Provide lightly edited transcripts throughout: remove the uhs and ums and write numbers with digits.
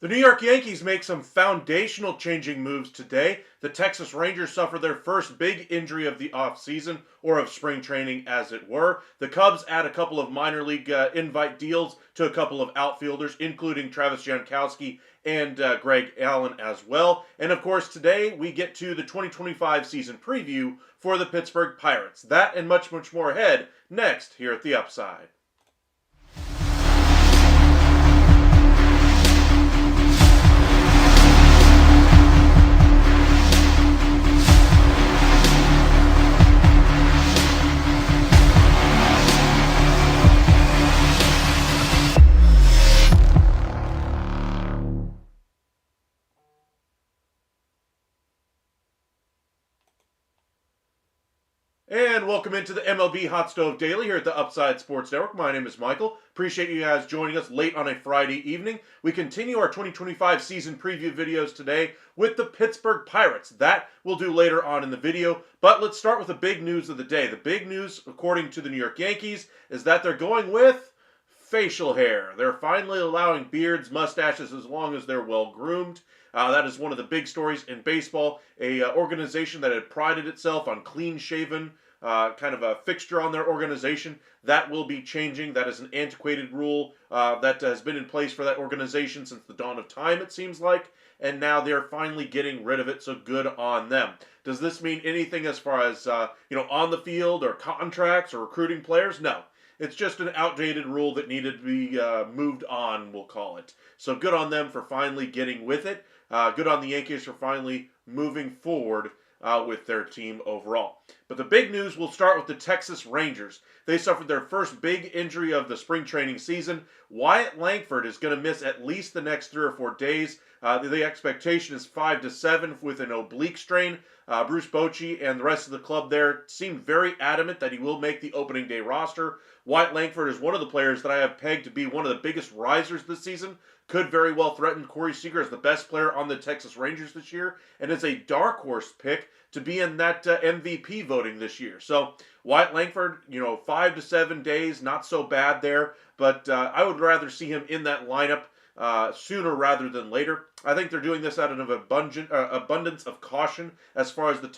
The New York Yankees make some foundational changing moves today. The Texas Rangers suffer their first big injury of the offseason, or of spring training as it were. The Cubs add a couple of minor league invite deals to a couple of outfielders, including Travis Jankowski and Greg Allen as well. And of course, today we get to the 2025 season preview for the Pittsburgh Pirates. That and much, much more ahead next here at The Upside. And welcome into the MLB Hot Stove Daily here at the Upside Sports Network. My name is Michael. Appreciate you guys joining us late on a Friday evening. We continue our 2025 season preview videos today with the Pittsburgh Pirates. That we'll do later on in the video. But let's start with the big news of the day. The big news, according to the New York Yankees, is that they're going with facial hair. They're finally allowing beards, mustaches, as long as they're well groomed. That is one of the big stories in baseball. A organization that had prided itself on clean-shaven, kind of a fixture on their organization. That will be changing. That is an antiquated rule that has been in place for that organization since the dawn of time, it seems like. And now they're finally getting rid of it, so good on them. Does this mean anything as far as, on the field or contracts or recruiting players? No. It's just an outdated rule that needed to be moved on, we'll call it. So good on them for finally getting with it. Good on the Yankees for finally moving forward with their team overall. But the big news will start with the Texas Rangers. They suffered their first big injury of the spring training season. Wyatt Langford is going to miss at least the next 3 or 4 days. The expectation is 5 to 7 with an oblique strain. Bruce Bochy and the rest of the club there seem very adamant that he will make the opening day roster. Wyatt Langford is one of the players that I have pegged to be one of the biggest risers this season. Could very well threaten Corey Seager as the best player on the Texas Rangers this year, and is a dark horse pick to be in that MVP voting this year. So Wyatt Langford, 5 to 7 days, not so bad there, but I would rather see him in that lineup sooner rather than later. I think they're doing this out of an abundance of caution as far as the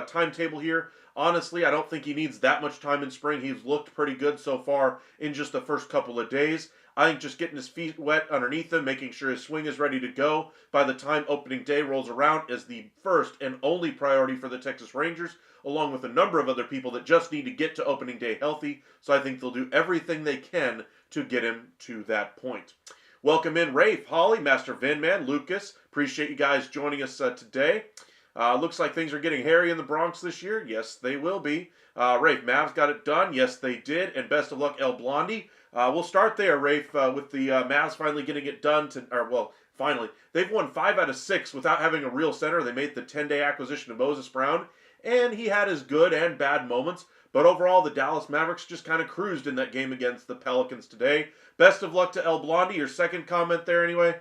timetable here. Honestly, I don't think he needs that much time in spring. He's looked pretty good so far in just the first couple of days. I think just getting his feet wet underneath him, making sure his swing is ready to go by the time opening day rolls around is the first and only priority for the Texas Rangers, along with a number of other people that just need to get to opening day healthy. So I think they'll do everything they can to get him to that point. Welcome in Rafe, Holly, Master Vinman, Lucas. Appreciate you guys joining us today. Looks like things are getting hairy in the Bronx this year. Yes, they will be. Rafe, Mavs got it done. Yes, they did. And best of luck, El Blondie. We'll start there, Rafe, with the Mavs finally getting it done. Finally. They've won 5 out of 6 without having a real center. They made the 10-day acquisition of Moses Brown, and he had his good and bad moments. But overall, the Dallas Mavericks just kind of cruised in that game against the Pelicans today. Best of luck to El Blondie. Your second comment there, anyway.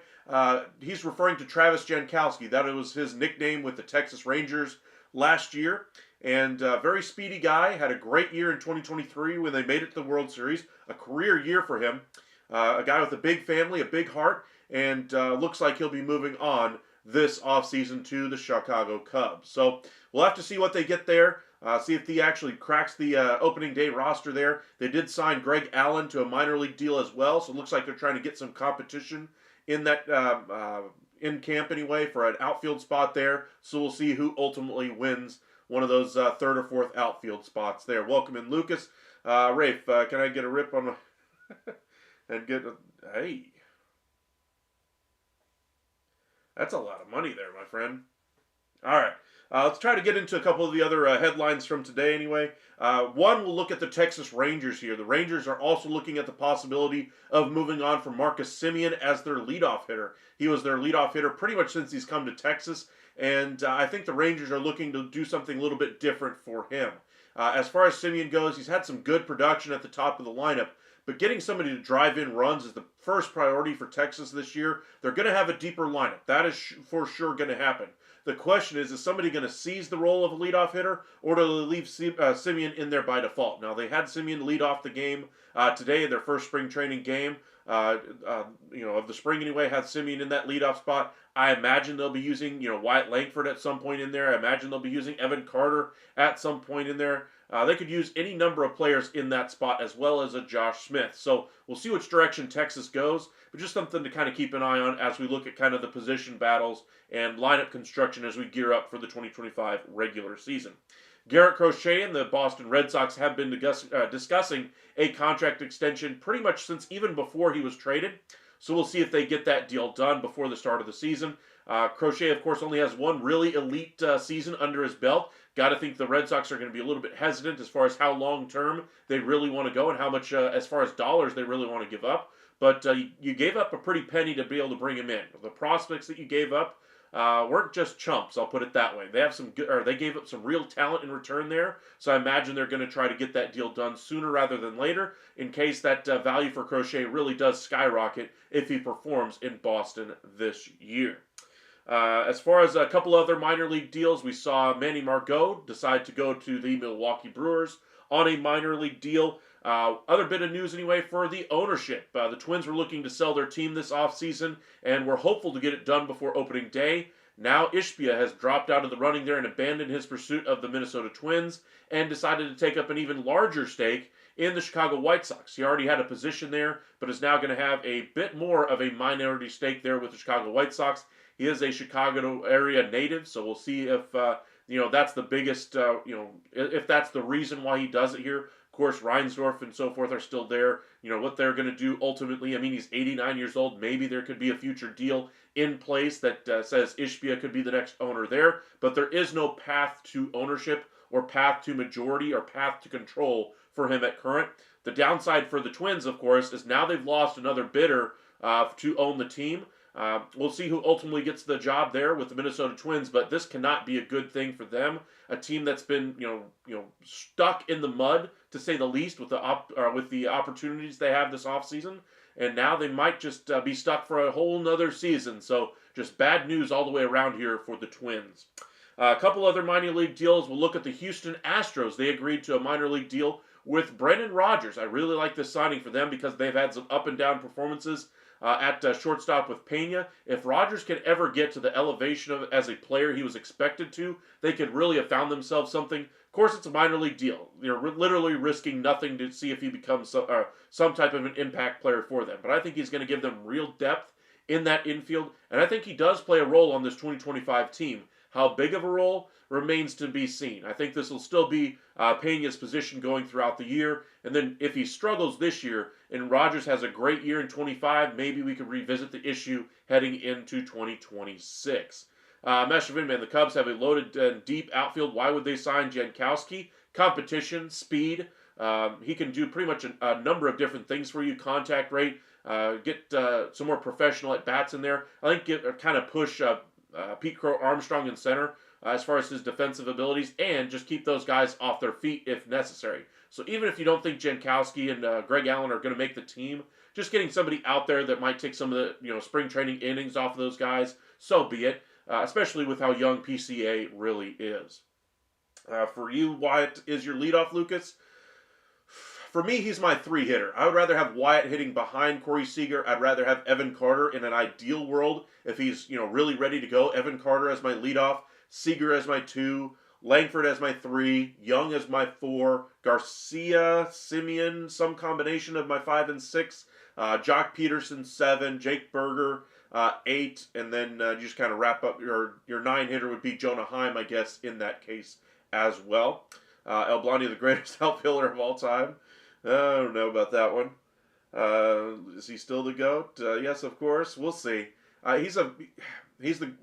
He's referring to Travis Jankowski. That was his nickname with the Texas Rangers last year. And very speedy guy. Had a great year in 2023 when they made it to the World Series. A career year for him. A guy with a big family, a big heart. And looks like he'll be moving on this offseason to the Chicago Cubs. So we'll have to see what they get there. See if he actually cracks the opening day roster there. They did sign Greg Allen to a minor league deal as well. So it looks like they're trying to get some competition in that in camp anyway for an outfield spot there. So we'll see who ultimately wins one of those third or fourth outfield spots there. Welcome in, Lucas. Rafe, can I get a rip on my... and get a... Hey. That's a lot of money there, my friend. All right. Let's try to get into a couple of the other headlines from today anyway. One, we'll look at the Texas Rangers here. The Rangers are also looking at the possibility of moving on from Marcus Semien as their leadoff hitter. He was their leadoff hitter pretty much since he's come to Texas, and I think the Rangers are looking to do something a little bit different for him. As far as Semien goes, he's had some good production at the top of the lineup, but getting somebody to drive in runs is the first priority for Texas this year. They're going to have a deeper lineup. That is for sure going to happen. The question is somebody going to seize the role of a leadoff hitter, or do they leave Semien in there by default? Now, they had Semien lead off the game today, their first spring training game. of the spring anyway, had Simeon in that leadoff spot. I imagine they'll be using, Wyatt Langford at some point in there. I imagine they'll be using Evan Carter at some point in there. They could use any number of players in that spot as well as a Josh Smith. So we'll see which direction Texas goes, but just something to kind of keep an eye on as we look at kind of the position battles and lineup construction as we gear up for the 2025 regular season. Garrett Crochet and the Boston Red Sox have been discussing a contract extension pretty much since even before he was traded. So we'll see if they get that deal done before the start of the season. Crochet, of course, only has one really elite season under his belt. Got to think the Red Sox are going to be a little bit hesitant as far as how long-term they really want to go and how much, as far as dollars, they really want to give up. But you gave up a pretty penny to be able to bring him in. The prospects that you gave up weren't just chumps, I'll put it that way. They have some good, or they gave up some real talent in return there. So I imagine they're going to try to get that deal done sooner rather than later, in case that value for Crochet really does skyrocket if he performs in Boston this year. As far as a couple other minor league deals, we saw Manny Margot decide to go to the Milwaukee Brewers on a minor league deal. Other bit of news anyway for the ownership. The Twins were looking to sell their team this offseason and were hopeful to get it done before opening day. Now Ishbia has dropped out of the running there and abandoned his pursuit of the Minnesota Twins and decided to take up an even larger stake in the Chicago White Sox. He already had a position there, but is now going to have a bit more of a minority stake there with the Chicago White Sox. He is a Chicago area native, so we'll see if that's the biggest, if that's the reason why he does it here. Of course, Reinsdorf and so forth are still there. What they're going to do ultimately. I mean, he's 89 years old. Maybe there could be a future deal in place that says Ishbia could be the next owner there. But there is no path to ownership or path to majority or path to control for him at current. The downside for the Twins, of course, is now they've lost another bidder to own the team. We'll see who ultimately gets the job there with the Minnesota Twins, but this cannot be a good thing for them. A team that's been, stuck in the mud, to say the least, with the opportunities they have this offseason, and now they might just be stuck for a whole nother season. So just bad news all the way around here for the Twins. A couple other minor league deals. We'll look at the Houston Astros. They agreed to a minor league deal with Brendan Rodgers. I really like this signing for them because they've had some up and down performances at shortstop with Pena. If Rodgers can ever get to the elevation of as a player he was expected to, they could really have found themselves something. Of course, it's a minor league deal. You're literally risking nothing to see if he becomes some type of an impact player for them. But I think he's going to give them real depth in that infield, and I think he does play a role on this 2025 team. How big of a role remains to be seen. I think this will still be Pena's position going throughout the year. And then if he struggles this year and Rodgers has a great year in 25, maybe we could revisit the issue heading into 2026. Master Vinman, the Cubs have a loaded and deep outfield. Why would they sign Jankowski? Competition, speed. He can do pretty much a number of different things for you. Contact rate. Get some more professional at-bats in there. I think kind of push Pete Crow Armstrong in center as far as his defensive abilities, and just keep those guys off their feet if necessary. So even if you don't think Jankowski and Greg Allen are going to make the team, just getting somebody out there that might take some of the spring training innings off of those guys, so be it. Especially with how young PCA really is. For you, Wyatt is your leadoff, Lucas. For me, he's my 3-hitter. I would rather have Wyatt hitting behind Corey Seager. I'd rather have Evan Carter in an ideal world. If he's really ready to go, Evan Carter as my leadoff, Seager as my 2, Langford as my 3, Young as my 4, Garcia, Simeon, some combination of my 5 and 6, Jock Peterson 7, Jake Berger 8, and then you just kind of wrap up your 9-hitter would be Jonah Heim, I guess, in that case as well. El Blandi, the greatest outfielder of all time. I don't know about that one. Is he still the GOAT? Yes, of course. We'll see. He's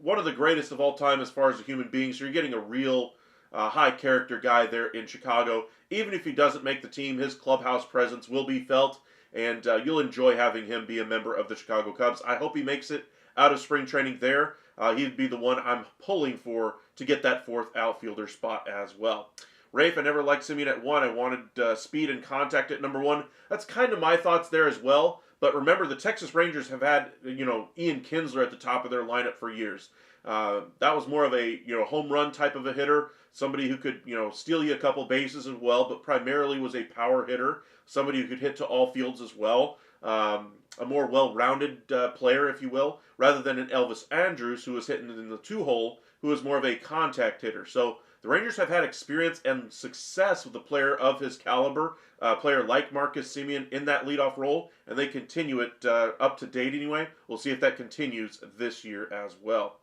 one of the greatest of all time as far as a human being. So you're getting a real high character guy there in Chicago. Even if he doesn't make the team, his clubhouse presence will be felt, and you'll enjoy having him be a member of the Chicago Cubs. I hope he makes it out of spring training there. He'd be the one I'm pulling for to get that 4th outfielder spot as well. Rafe, I never liked Simeon at 1. I wanted speed and contact at number 1. That's kind of my thoughts there as well. But remember, the Texas Rangers have had, Ian Kinsler at the top of their lineup for years. That was more of a, home run type of a hitter. Somebody who could, steal you a couple bases as well, but primarily was a power hitter. Somebody who could hit to all fields as well. a more well-rounded player, if you will, rather than an Elvis Andrus who was hitting in the two-hole, who was more of a contact hitter. So the Rangers have had experience and success with a player of his caliber, a player like Marcus Semien in that leadoff role, and they continue it up to date anyway. We'll see if that continues this year as well.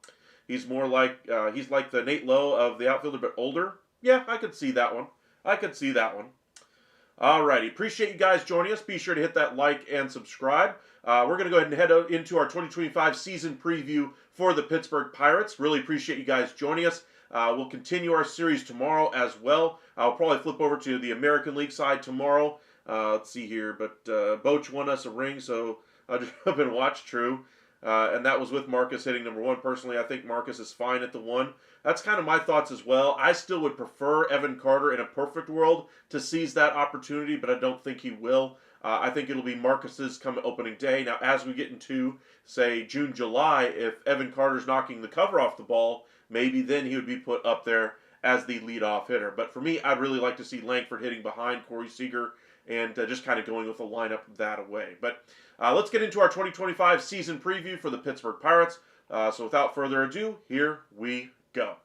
He's more like he's like the Nate Lowe of the outfielder, but older. Yeah, I could see that one. I could see that one. Alrighty, appreciate you guys joining us. Be sure to hit that like and subscribe. We're going to go ahead and head into our 2025 season preview for the Pittsburgh Pirates. Really appreciate you guys joining us. We'll continue our series tomorrow as well. I'll probably flip over to the American League side tomorrow. Let's see here, but Boach won us a ring, so I'll just up and watch True. And that was with Marcus hitting number 1. Personally, I think Marcus is fine at the 1. That's kind of my thoughts as well. I still would prefer Evan Carter in a perfect world to seize that opportunity, but I don't think he will. I think it'll be Marcus's come opening day. Now, as we get into, say, June, July, if Evan Carter's knocking the cover off the ball, maybe then he would be put up there as the leadoff hitter. But for me, I'd really like to see Langford hitting behind Corey Seager and just kind of going with the lineup that way. But let's get into our 2025 season preview for the Pittsburgh Pirates. So without further ado, here we go.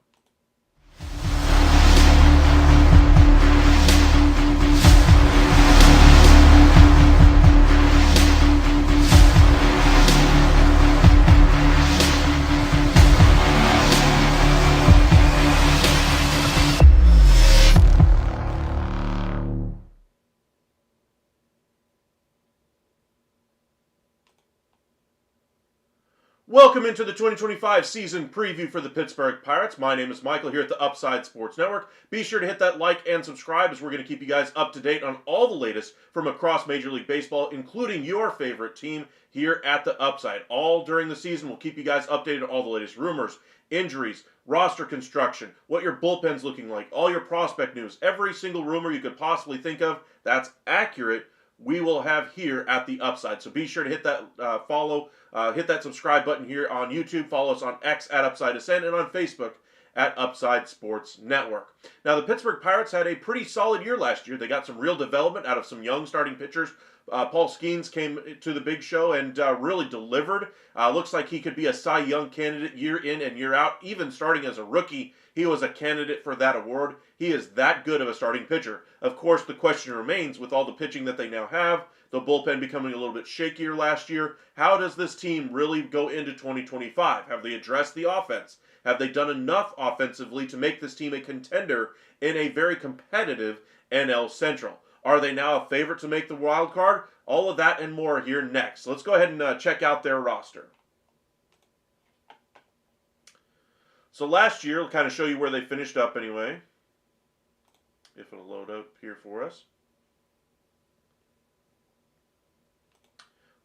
Welcome into the 2025 season preview for the Pittsburgh Pirates. My name is Michael here at the Upside Sports Network. Be sure to hit that like and subscribe as we're going to keep you guys up to date on all the latest from across Major League Baseball, including your favorite team here at the Upside. All during the season, we'll keep you guys updated on all the latest rumors, injuries, roster construction, what your bullpen's looking like, all your prospect news, every single rumor you could possibly think of that's accurate, we will have here at the Upside. So be sure to hit that follow, hit that subscribe button here on YouTube. Follow us on X at Upside Ascent and on Facebook at Upside Sports Network. Now, the Pittsburgh Pirates had a pretty solid year last year. They got some real development out of some young starting pitchers. Paul Skeens came to the big show and really delivered. Looks like he could be a Cy Young candidate year in and year out. Even starting as a rookie, he was a candidate for that award. He is that good of a starting pitcher. Of course, the question remains, with all the pitching that they now have, the bullpen becoming a little bit shakier last year, how does this team really go into 2025? Have they addressed the offense? Have they done enough offensively to make this team a contender in a very competitive NL Central? Are they now a favorite to make the wild card? All of that and more here next. Let's go ahead and check out their roster. So last year, I'll kind of show you where they finished up anyway. If it'll load up here for us.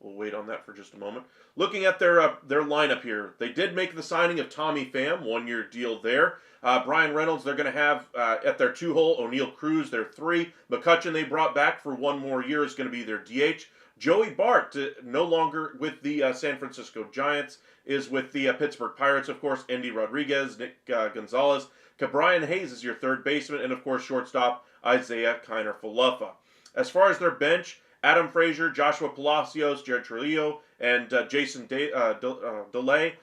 We'll wait on that for just a moment. Looking at their lineup here, they did make the signing of Tommy Pham, 1-year deal there. Brian Reynolds, they're going to have at their 2-hole, O'Neill Cruz, their 3. McCutchen, they brought back for 1 more year, is going to be their DH. Joey Bart, no longer with the San Francisco Giants, is with the Pittsburgh Pirates, of course. Endy Rodriguez, Nick Gonzalez. Cabrian Hayes is your 3rd baseman, and of course, shortstop Isaiah Kiner-Falefa. As far as their bench, Adam Frazier, Joshua Palacios, Jared Trujillo, and Jason DeLay.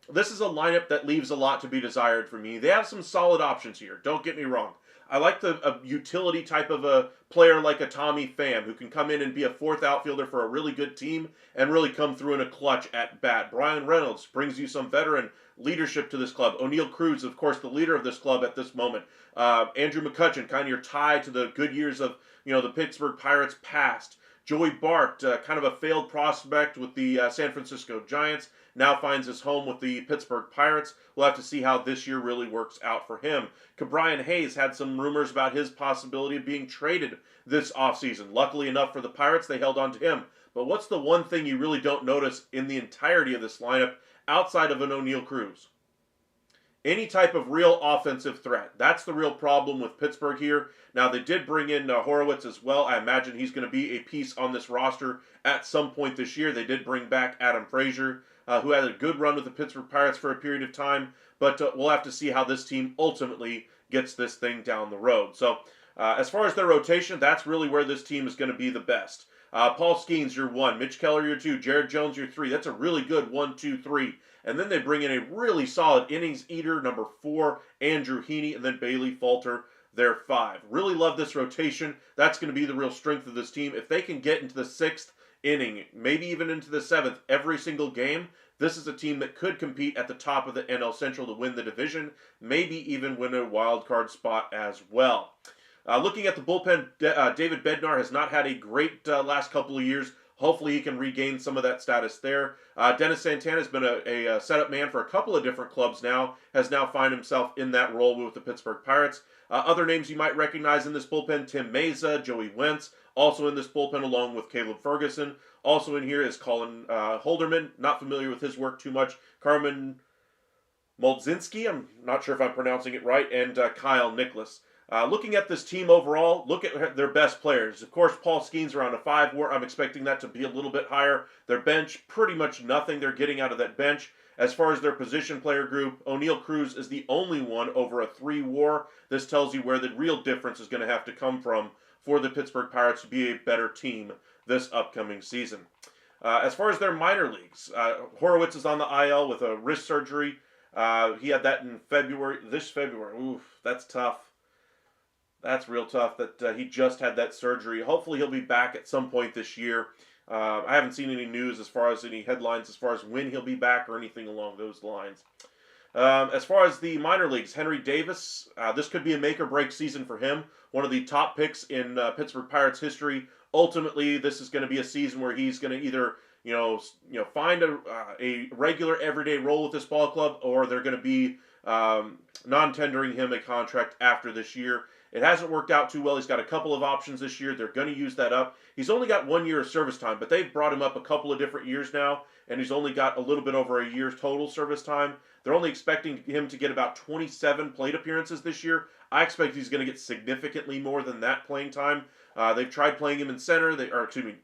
This is a lineup that leaves a lot to be desired for me. They have some solid options here, don't get me wrong. I like a utility type of a player like a Tommy Pham who can come in and be a 4th outfielder for a really good team and really come through in a clutch at bat. Brian Reynolds brings you some veteran leadership to this club. O'Neill Cruz, of course, the leader of this club at this moment. Andrew McCutchen, kind of your tie to the good years of the Pittsburgh Pirates past. Joey Bart, kind of a failed prospect with the San Francisco Giants, now finds his home with the Pittsburgh Pirates. We'll have to see how this year really works out for him. Cabrian Hayes had some rumors about his possibility of being traded this offseason. Luckily enough for the Pirates, they held on to him. But what's the one thing you really don't notice in the entirety of this lineup outside of an O'Neill Cruz? Any type of real offensive threat. That's the real problem with Pittsburgh here. Now, they did bring in Horowitz as well. I imagine he's going to be a piece on this roster at some point this year. They did bring back Adam Frazier, who had a good run with the Pittsburgh Pirates for a period of time. But we'll have to see how this team ultimately gets this thing down the road. So, as far as their rotation, that's really where this team is going to be the best. Paul Skeens, your 1. Mitch Keller, your 2. Jared Jones, your 3. That's a really good 1, 2, 3. And then they bring in a really solid innings eater, number 4, Andrew Heaney, and then Bailey Falter, their 5. Really love this rotation. That's going to be the real strength of this team. If they can get into the 6th inning, maybe even into the 7th, every single game, this is a team that could compete at the top of the NL Central to win the division, maybe even win a wild card spot as well. Looking at the bullpen, David Bednar has not had a great last couple of years. Hopefully he can regain some of that status there. Dennis Santana has been a setup man for a couple of different clubs now, has now found himself in that role with the Pittsburgh Pirates. Other names you might recognize in this bullpen, Tim Meza, Joey Wentz, also in this bullpen along with Caleb Ferguson. Also in here is Colin Holderman, not familiar with his work too much. Carmen Moldzinski, I'm not sure if I'm pronouncing it right, and Kyle Nicholas. Looking at this team overall, look at their best players. Of course, Paul Skeens around a 5 WAR. I'm expecting that to be a little bit higher. Their bench, pretty much nothing they're getting out of that bench. As far as their position player group, O'Neal Cruz is the only one over a 3 WAR. This tells you where the real difference is going to have to come from for the Pittsburgh Pirates to be a better team this upcoming season. As far as their minor leagues, Horowitz is on the IL with a wrist surgery. He had that in this February. Oof, that's tough. That's real tough that he just had that surgery. Hopefully he'll be back at some point this year. I haven't seen any news as far as any headlines as far as when he'll be back or anything along those lines. As far as the minor leagues, Henry Davis, this could be a make or break season for him. One of the top picks in Pittsburgh Pirates history. Ultimately, this is going to be a season where he's going to either find a regular everyday role with this ball club, or they're going to be non-tendering him a contract after this year. It hasn't worked out too well. He's got a couple of options this year. They're going to use that up. He's only got 1 year of service time, but they've brought him up a couple of different years now, and he's only got a little bit over a year's total service time. They're only expecting him to get about 27 plate appearances this year. I expect he's going to get significantly more than that playing time. They've tried playing him in center,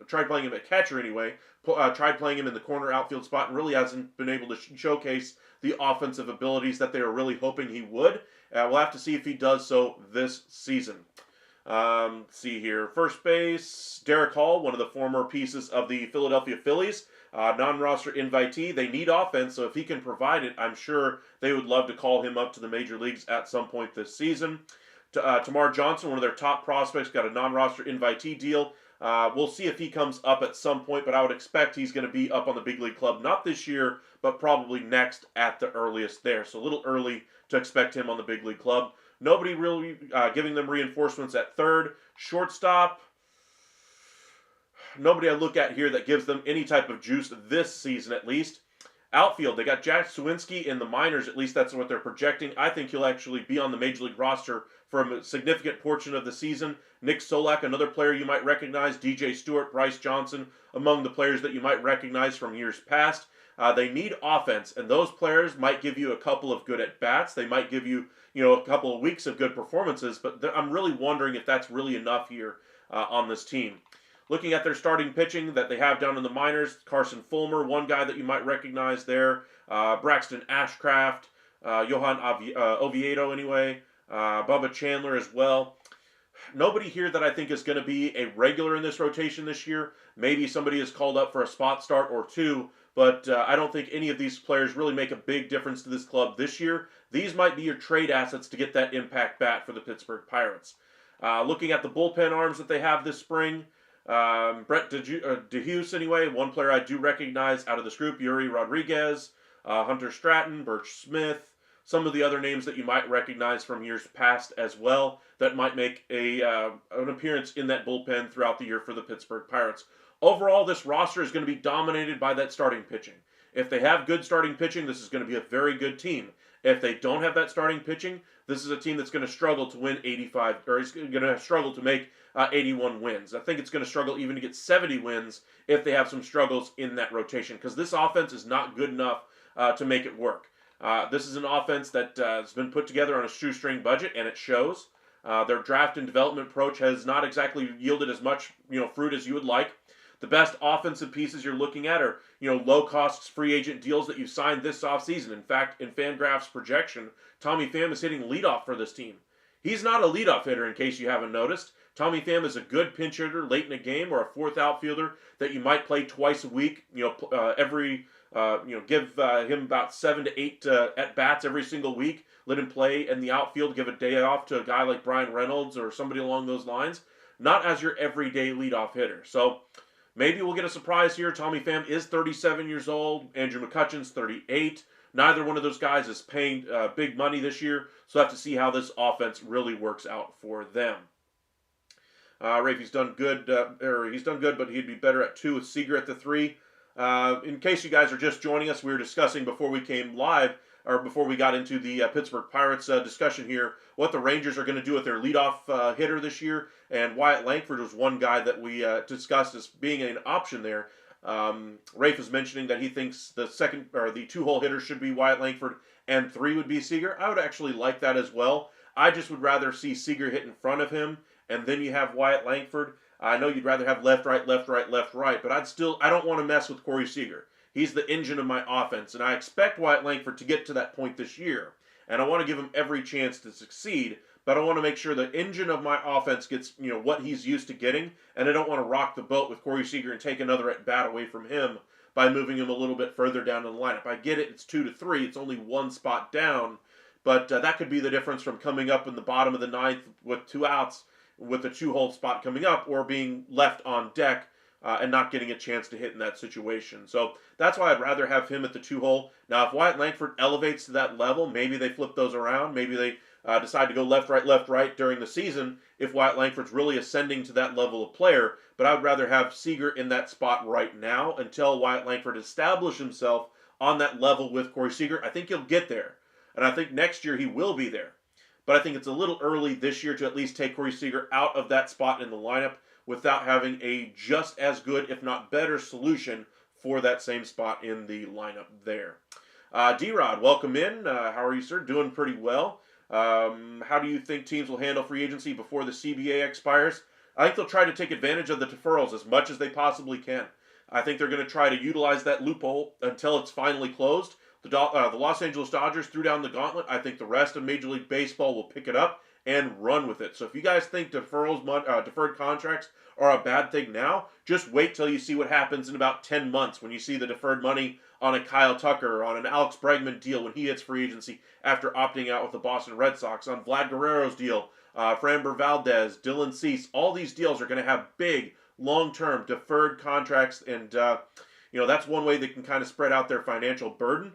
tried playing him at catcher anyway, tried playing him in the corner outfield spot, and really hasn't been able to showcase the offensive abilities that they were really hoping he would. We'll have to see if he does so this season. See here. First base, Derek Hall, one of the former pieces of the Philadelphia Phillies. Non-roster invitee. They need offense, so if he can provide it, I'm sure they would love to call him up to the major leagues at some point this season. Tamar Johnson, one of their top prospects, got a non-roster invitee deal. We'll see if he comes up at some point, but I would expect he's going to be up on the big league club, not this year, but probably next at the earliest there. So a little early to expect him on the big league club. Nobody really giving them reinforcements at third. Shortstop, nobody I look at here that gives them any type of juice this season at least. Outfield, they got Jack Sawinski in the minors, at least that's what they're projecting. I think he'll actually be on the major league roster for a significant portion of the season. Nick Solak, another player you might recognize. DJ Stewart, Bryce Johnson, among the players that you might recognize from years past. They need offense, and those players might give you a couple of good at-bats. They might give you, a couple of weeks of good performances, but I'm really wondering if that's really enough here on this team. Looking at their starting pitching that they have down in the minors, Carson Fulmer, one guy that you might recognize there. Braxton Ashcraft, Johan Oviedo anyway. Bubba Chandler as well. Nobody here that I think is going to be a regular in this rotation this year. Maybe somebody is called up for a spot start or two, but I don't think any of these players really make a big difference to this club this year. These might be your trade assets to get that impact bat for the Pittsburgh Pirates. Looking at the bullpen arms that they have this spring, Brett DeHues anyway, one player I do recognize out of this group, Yuri Rodriguez, Hunter Stratton, Birch Smith, some of the other names that you might recognize from years past as well that might make an appearance in that bullpen throughout the year for the Pittsburgh Pirates. Overall, this roster is going to be dominated by that starting pitching. If they have good starting pitching, this is going to be a very good team. If they don't have that starting pitching, this is a team that's going to struggle to win 85, or is going to struggle to make 81 wins. I think it's going to struggle even to get 70 wins if they have some struggles in that rotation, because this offense is not good enough to make it work. This is an offense that has been put together on a shoestring budget, and it shows. Their draft and development approach has not exactly yielded as much fruit as you would like. The best offensive pieces you're looking at are low-cost free agent deals that you signed this offseason. In fact, in Fangraph's projection, Tommy Pham is hitting leadoff for this team. He's not a leadoff hitter, in case you haven't noticed. Tommy Pham is a good pinch hitter late in a game, or a fourth outfielder that you might play twice a week. Give him about 7 to 8 at bats every single week. Let him play in the outfield. Give a day off to a guy like Brian Reynolds or somebody along those lines. Not as your everyday leadoff hitter. So maybe we'll get a surprise here. Tommy Pham is 37 years old. Andrew McCutchen's 38. Neither one of those guys is paying big money this year, so we'll have to see how this offense really works out for them. Rafi's done good, he's done good, but he'd be better at 2 with Seager at the 3. In case you guys are just joining us, we were discussing before we came live, or before we got into the Pittsburgh Pirates discussion here, what the Rangers are going to do with their leadoff hitter this year, and Wyatt Langford was one guy that we discussed as being an option there. Rafe is mentioning that he thinks the 2-hole hitter should be Wyatt Langford and 3 would be Seager. I would actually like that as well. I just would rather see Seager hit in front of him, and then you have Wyatt Langford. I know you'd rather have left, right, left, right, left, right, but I don't want to mess with Corey Seager. He's the engine of my offense, and I expect Wyatt Langford to get to that point this year. And I want to give him every chance to succeed, but I want to make sure the engine of my offense gets, what he's used to getting, and I don't want to rock the boat with Corey Seager and take another at-bat away from him by moving him a little bit further down in the lineup. I get it, it's 2 to 3, it's only 1 spot down, but that could be the difference from coming up in the bottom of the 9th with 2 outs with a 2-hole spot coming up, or being left on deck and not getting a chance to hit in that situation. So that's why I'd rather have him at the 2-hole. Now, if Wyatt Langford elevates to that level, maybe they flip those around. Maybe they decide to go left, right during the season if Wyatt Langford's really ascending to that level of player. But I would rather have Seager in that spot right now until Wyatt Langford establishes himself on that level with Corey Seager. I think he'll get there. And I think next year he will be there. But I think it's a little early this year to at least take Corey Seager out of that spot in the lineup without having a just as good, if not better, solution for that same spot in the lineup there. D-Rod, welcome in. How are you, sir? Doing pretty well. How do you think teams will handle free agency before the CBA expires? I think they'll try to take advantage of the deferrals as much as they possibly can. I think they're going to try to utilize that loophole until it's finally closed. The Los Angeles Dodgers threw down the gauntlet. I think the rest of Major League Baseball will pick it up and run with it. So if you guys think deferred contracts are a bad thing now, just wait till you see what happens in about 10 months when you see the deferred money on a Kyle Tucker, or on an Alex Bregman deal when he hits free agency after opting out with the Boston Red Sox, on Vlad Guerrero's deal, Framber Valdez, Dylan Cease. All these deals are going to have big, long-term deferred contracts, and that's one way they can kind of spread out their financial burden.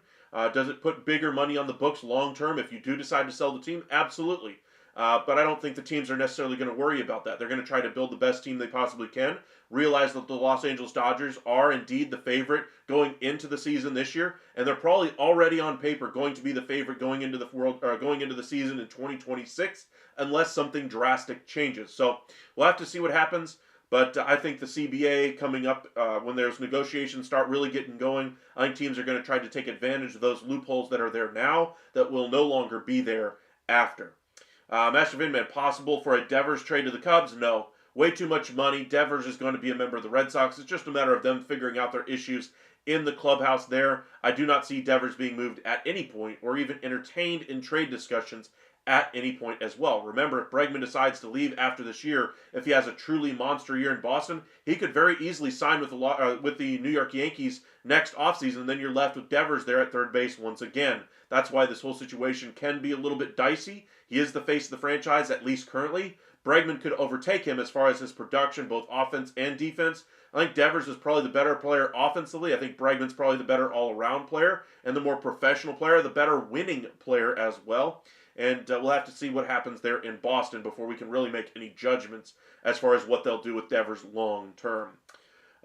Does it put bigger money on the books long-term if you do decide to sell the team? Absolutely. But I don't think the teams are necessarily going to worry about that. They're going to try to build the best team they possibly can, realize that the Los Angeles Dodgers are indeed the favorite going into the season this year, and they're probably already on paper going to be the favorite going into the season in 2026, unless something drastic changes. So we'll have to see what happens. But I think the CBA coming up, when there's negotiations start really getting going, I think teams are going to try to take advantage of those loopholes that are there now that will no longer be there after. Master Vinman, possible for a Devers trade to the Cubs? No. Way too much money. Devers is going to be a member of the Red Sox. It's just a matter of them figuring out their issues in the clubhouse there. I do not see Devers being moved at any point, or even entertained in trade discussions at any point as well. Remember, if Bregman decides to leave after this year, if he has a truly monster year in Boston, he could very easily sign with the New York Yankees next offseason, and then you're left with Devers there at third base once again. That's why this whole situation can be a little bit dicey. He is the face of the franchise, at least currently. Bregman could overtake him as far as his production, both offense and defense. I think Devers is probably the better player offensively. I think Bregman's probably the better all-around player, and the more professional player, the better winning player as well. And we'll have to see what happens there in Boston before we can really make any judgments as far as what they'll do with Devers long term.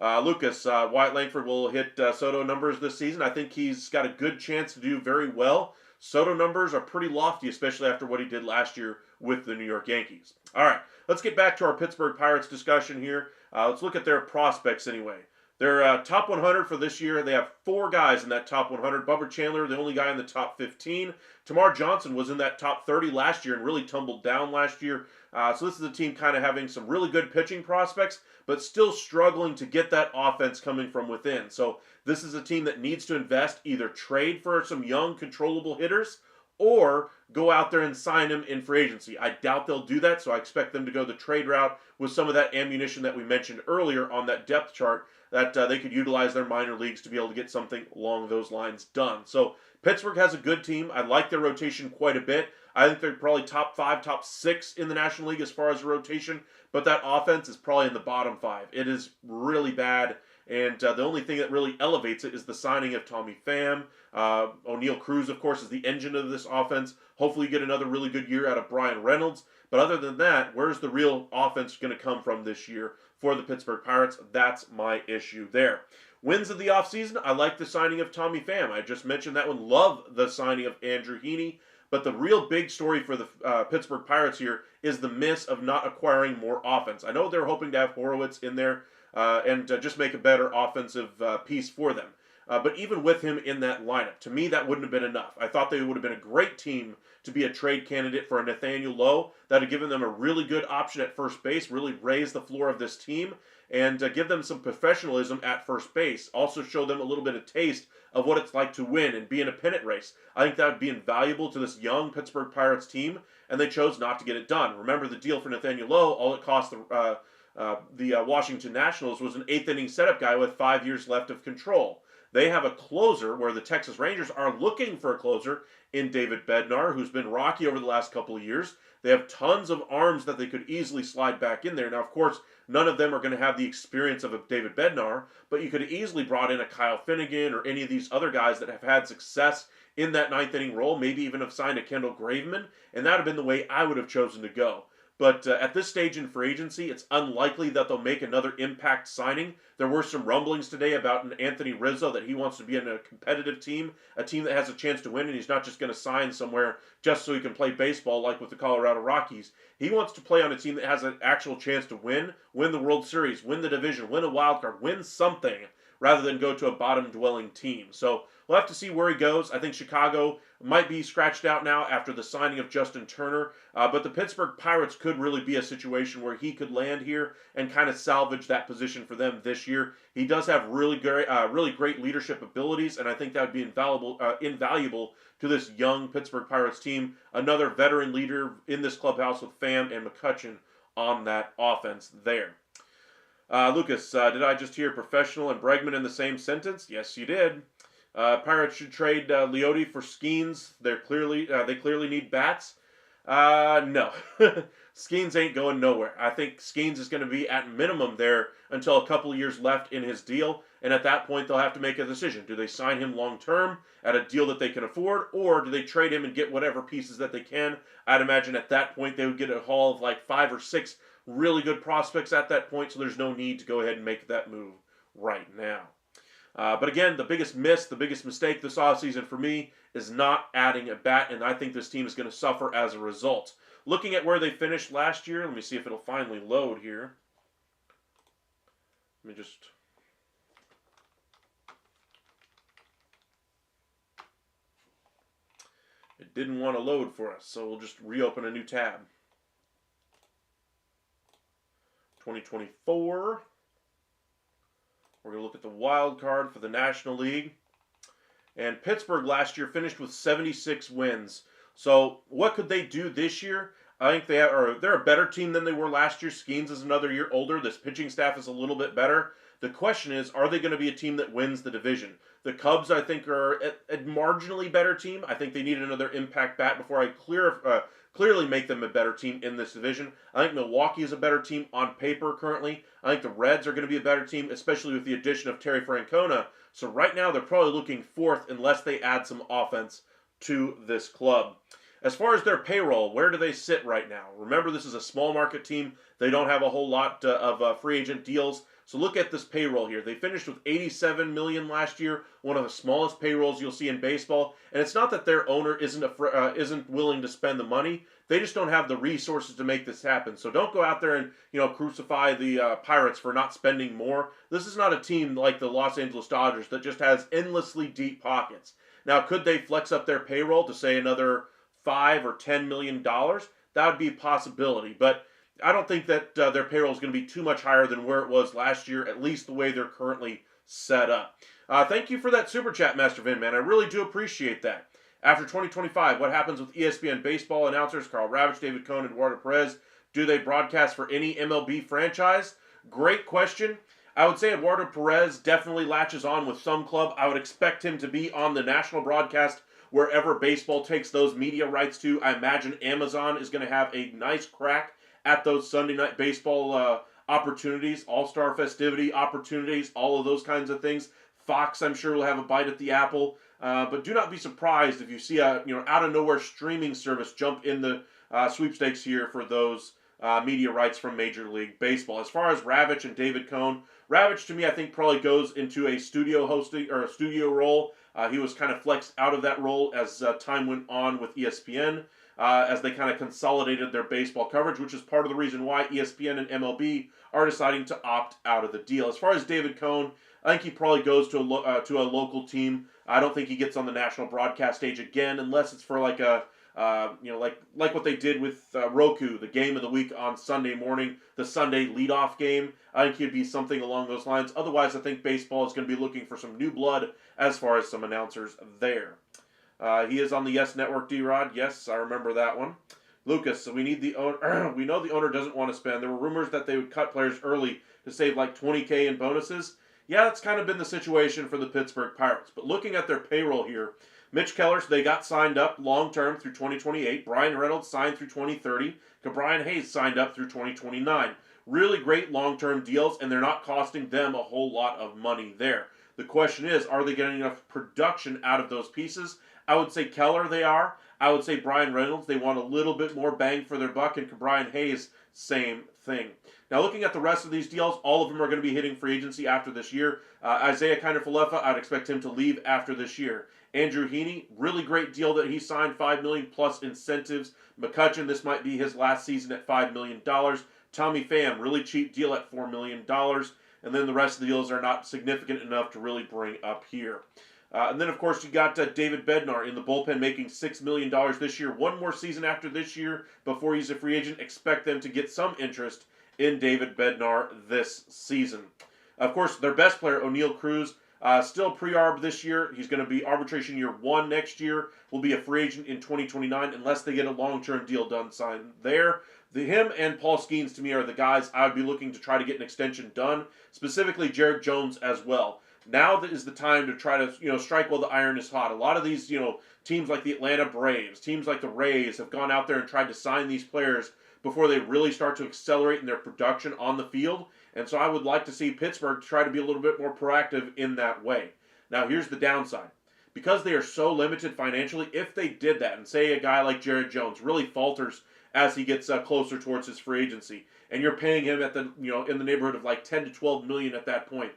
Lucas, Wyatt Langford will hit Soto numbers this season. I think he's got a good chance to do very well. Soto numbers are pretty lofty, especially after what he did last year with the New York Yankees. All right, let's get back to our Pittsburgh Pirates discussion here. Let's look at their prospects anyway. Their top 100 for this year, they have 4 guys in that top 100. Bubba Chandler, the only guy in the top 15. Tamar Johnson was in that top 30 last year and really tumbled down last year. So this is a team kind of having some really good pitching prospects, but still struggling to get that offense coming from within. So this is a team that needs to invest, either trade for some young, controllable hitters, or go out there and sign him in free agency. I doubt they'll do that, so I expect them to go the trade route with some of that ammunition that we mentioned earlier on that depth chart, that they could utilize their minor leagues to be able to get something along those lines done. So Pittsburgh has a good team. I like their rotation quite a bit. I think they're probably top 5, top 6 in the National League as far as rotation, but that offense is probably in the bottom 5. It is really bad, and the only thing that really elevates it is the signing of Tommy Pham. O'Neal Cruz, of course, is the engine of this offense. Hopefully you get another really good year out of Brian Reynolds. But other than that, where's the real offense going to come from this year for the Pittsburgh Pirates? That's my issue there. Wins of the offseason, I like the signing of Tommy Pham. I just mentioned that one. Love the signing of Andrew Heaney. But the real big story for the Pittsburgh Pirates here is the miss of not acquiring more offense. I know they're hoping to have Horowitz in there and just make a better offensive piece for them. But even with him in that lineup, to me, that wouldn't have been enough. I thought they would have been a great team to be a trade candidate for a Nathaniel Lowe. That would have given them a really good option at first base, really raise the floor of this team, and give them some professionalism at first base. Also show them a little bit of taste of what it's like to win and be in a pennant race. I think that would be invaluable to this young Pittsburgh Pirates team, and they chose not to get it done. Remember the deal for Nathaniel Lowe, all it cost the Washington Nationals was an 8th inning setup guy with 5 years left of control. They have a closer where the Texas Rangers are looking for a closer in David Bednar, who's been rocky over the last couple of years. They have tons of arms that they could easily slide back in there. Now, of course, none of them are going to have the experience of a David Bednar, but you could have easily brought in a Kyle Finnegan or any of these other guys that have had success in that 9th inning role, maybe even have signed a Kendall Graveman, and that would have been the way I would have chosen to go. But at this stage in free agency, it's unlikely that they'll make another impact signing. There were some rumblings today about an Anthony Rizzo that he wants to be in a competitive team, a team that has a chance to win, and he's not just going to sign somewhere just so he can play baseball like with the Colorado Rockies. He wants to play on a team that has an actual chance to win the World Series, win the division, win a wild card, win something, rather than go to a bottom-dwelling team. So we'll have to see where he goes. I think Chicago might be scratched out now after the signing of Justin Turner, but the Pittsburgh Pirates could really be a situation where he could land here and kind of salvage that position for them this year. He does have really great leadership abilities, and I think that would be invaluable to this young Pittsburgh Pirates team. Another veteran leader in this clubhouse with Pham and McCutchen on that offense there. Lucas, did I just hear professional and Bregman in the same sentence? Yes, you did. Pirates should trade Leote for Skeens. They clearly need bats. No. Skeens ain't going nowhere. I think Skeens is going to be at minimum there until a couple of years left in his deal, and at that point they'll have to make a decision. Do they sign him long term at a deal that they can afford, or do they trade him and get whatever pieces that they can? I'd imagine at that point they would get a haul of like 5 or 6 really good prospects at that point, so there's no need to go ahead and make that move right now. But again, the biggest mistake this offseason for me is not adding a bat, and I think this team is going to suffer as a result. Looking at where they finished last year, let me see if it'll finally load here. Let me just... It didn't want to load for us, so we'll just reopen a new tab. 2024. We're going to look at the wild card for the National League. And Pittsburgh last year finished with 76 wins. So what could they do this year? I think they're a better team than they were last year. Skeens is another year older. This pitching staff is a little bit better. The question is, are they going to be a team that wins the division? The Cubs, I think, are a marginally better team. I think they need another impact bat before I clearly make them a better team in this division. I think Milwaukee is a better team on paper currently. I think the Reds are going to be a better team, especially with the addition of Terry Francona. So right now they're probably looking 4th unless they add some offense to this club. As far as their payroll, where do they sit right now? Remember, this is a small market team. They don't have a whole lot of free agent deals. So look at this payroll here. They finished with $87 million last year, one of the smallest payrolls you'll see in baseball. And it's not that their owner isn't willing to spend the money. They just don't have the resources to make this happen. So don't go out there and crucify the Pirates for not spending more. This is not a team like the Los Angeles Dodgers that just has endlessly deep pockets. Now, could they flex up their payroll to say another $5 or $10 million? That would be a possibility, but I don't think that their payroll is going to be too much higher than where it was last year, at least the way they're currently set up. Thank you for that super chat, Master Vin, man. I really do appreciate that. After 2025, what happens with ESPN baseball announcers Carl Ravitch, David Cohn, and Eduardo Perez? Do they broadcast for any MLB franchise? Great question. I would say Eduardo Perez definitely latches on with some club. I would expect him to be on the national broadcast wherever baseball takes those media rights to. I imagine Amazon is going to have a nice crack at those Sunday night baseball opportunities, all-star festivity opportunities, all of those kinds of things. Fox, I'm sure, will have a bite at the apple. But do not be surprised if you see a out of nowhere streaming service jump in the sweepstakes here for those media rights from Major League Baseball. As far as Ravitch and David Cohn, Ravitch to me I think probably goes into a studio hosting or a studio role. He was kind of flexed out of that role as time went on with ESPN. As they kind of consolidated their baseball coverage, which is part of the reason why ESPN and MLB are deciding to opt out of the deal. As far as David Cohn, I think he probably goes to a local team. I don't think he gets on the national broadcast stage again, unless it's for like a like what they did with Roku, the game of the week on Sunday morning, the Sunday leadoff game. I think he'd be something along those lines. Otherwise, I think baseball is going to be looking for some new blood as far as some announcers there. He is on the Yes Network, D-Rod. Yes, I remember that one. Lucas, so we need the owner. We know the owner doesn't want to spend. There were rumors that they would cut players early to save like $20K in bonuses. Yeah, that's kind of been the situation for the Pittsburgh Pirates. But looking at their payroll here, Mitch Keller, so they got signed up long-term through 2028. Brian Reynolds signed through 2030. Brian Hayes signed up through 2029. Really great long-term deals, and they're not costing them a whole lot of money there. The question is, are they getting enough production out of those pieces? I would say Keller they are. I would say Brian Reynolds, they want a little bit more bang for their buck, and Brian Hayes, same thing. Now looking at the rest of these deals, all of them are going to be hitting free agency after this year. Isaiah Kiner-Falefa, I'd expect him to leave after this year. Andrew Heaney, really great deal that he signed, $5 million plus incentives. McCutchen, this might be his last season at $5 million. Tommy Pham, really cheap deal at $4 million. And then the rest of the deals are not significant enough to really bring up here. And then, of course, you got David Bednar in the bullpen making $6 million this year. One more season after this year before he's a free agent. Expect them to get some interest in David Bednar this season. Of course, their best player, O'Neal Cruz, still pre-arb this year. He's going to be arbitration year 1 next year. Will be a free agent in 2029 unless they get a long-term deal done signed there. Him and Paul Skeens, to me, are the guys I would be looking to try to get an extension done. Specifically, Jared Jones as well. Now is the time to try to, strike while the iron is hot. A lot of these, teams like the Atlanta Braves, teams like the Rays have gone out there and tried to sign these players before they really start to accelerate in their production on the field. And so I would like to see Pittsburgh try to be a little bit more proactive in that way. Now, here's the downside. Because they are so limited financially, if they did that, and say a guy like Jared Jones really falters as he gets closer towards his free agency, and you're paying him at the, in the neighborhood of like 10 to 12 million at that point,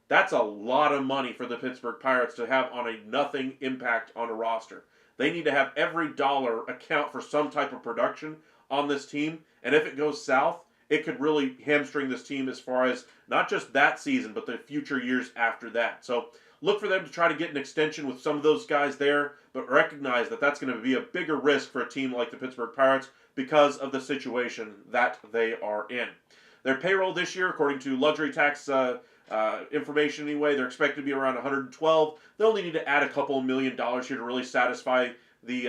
that's a lot of money for the Pittsburgh Pirates to have on a nothing impact on a roster. They need to have every dollar account for some type of production on this team, and if it goes south, it could really hamstring this team as far as not just that season, but the future years after that. So look for them to try to get an extension with some of those guys there, but recognize that that's going to be a bigger risk for a team like the Pittsburgh Pirates because of the situation that they are in. Their payroll this year, according to luxury tax information anyway, they're expected to be around 112. They only need to add a couple $1 million here to really satisfy the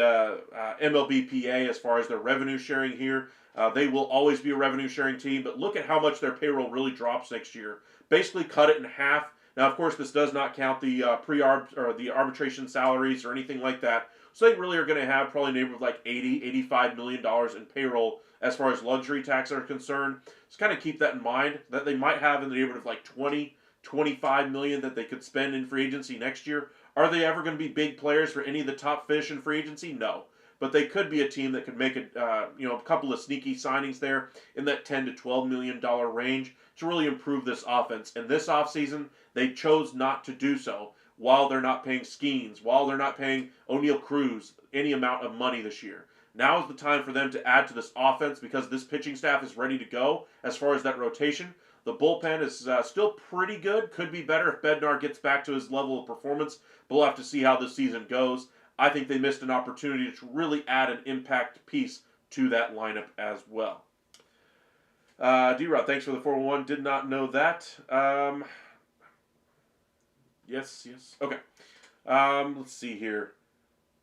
MLBPA as far as their revenue sharing here. They will always be a revenue sharing team, but look at how much their payroll really drops next year. Basically cut it in half. Now, of course, this does not count the the arbitration salaries or anything like that. So they really are going to have probably a neighborhood of like $80, $85 million in payroll as far as luxury tax are concerned. So kind of keep that in mind, that they might have in the neighborhood of like 20, 25 million that they could spend in free agency next year. Are they ever going to be big players for any of the top fish in free agency? No. But they could be a team that could make a couple of sneaky signings there in that $10 to $12 million range to really improve this offense. And this offseason, they chose not to do so while they're not paying Skeens, while they're not paying O'Neal Cruz any amount of money this year. Now is the time for them to add to this offense because this pitching staff is ready to go as far as that rotation. The bullpen is still pretty good. Could be better if Bednar gets back to his level of performance, but we'll have to see how this season goes. I think they missed an opportunity to really add an impact piece to that lineup as well. D-Rod, thanks for the 401. Did not know that. Yes. Okay. Let's see here.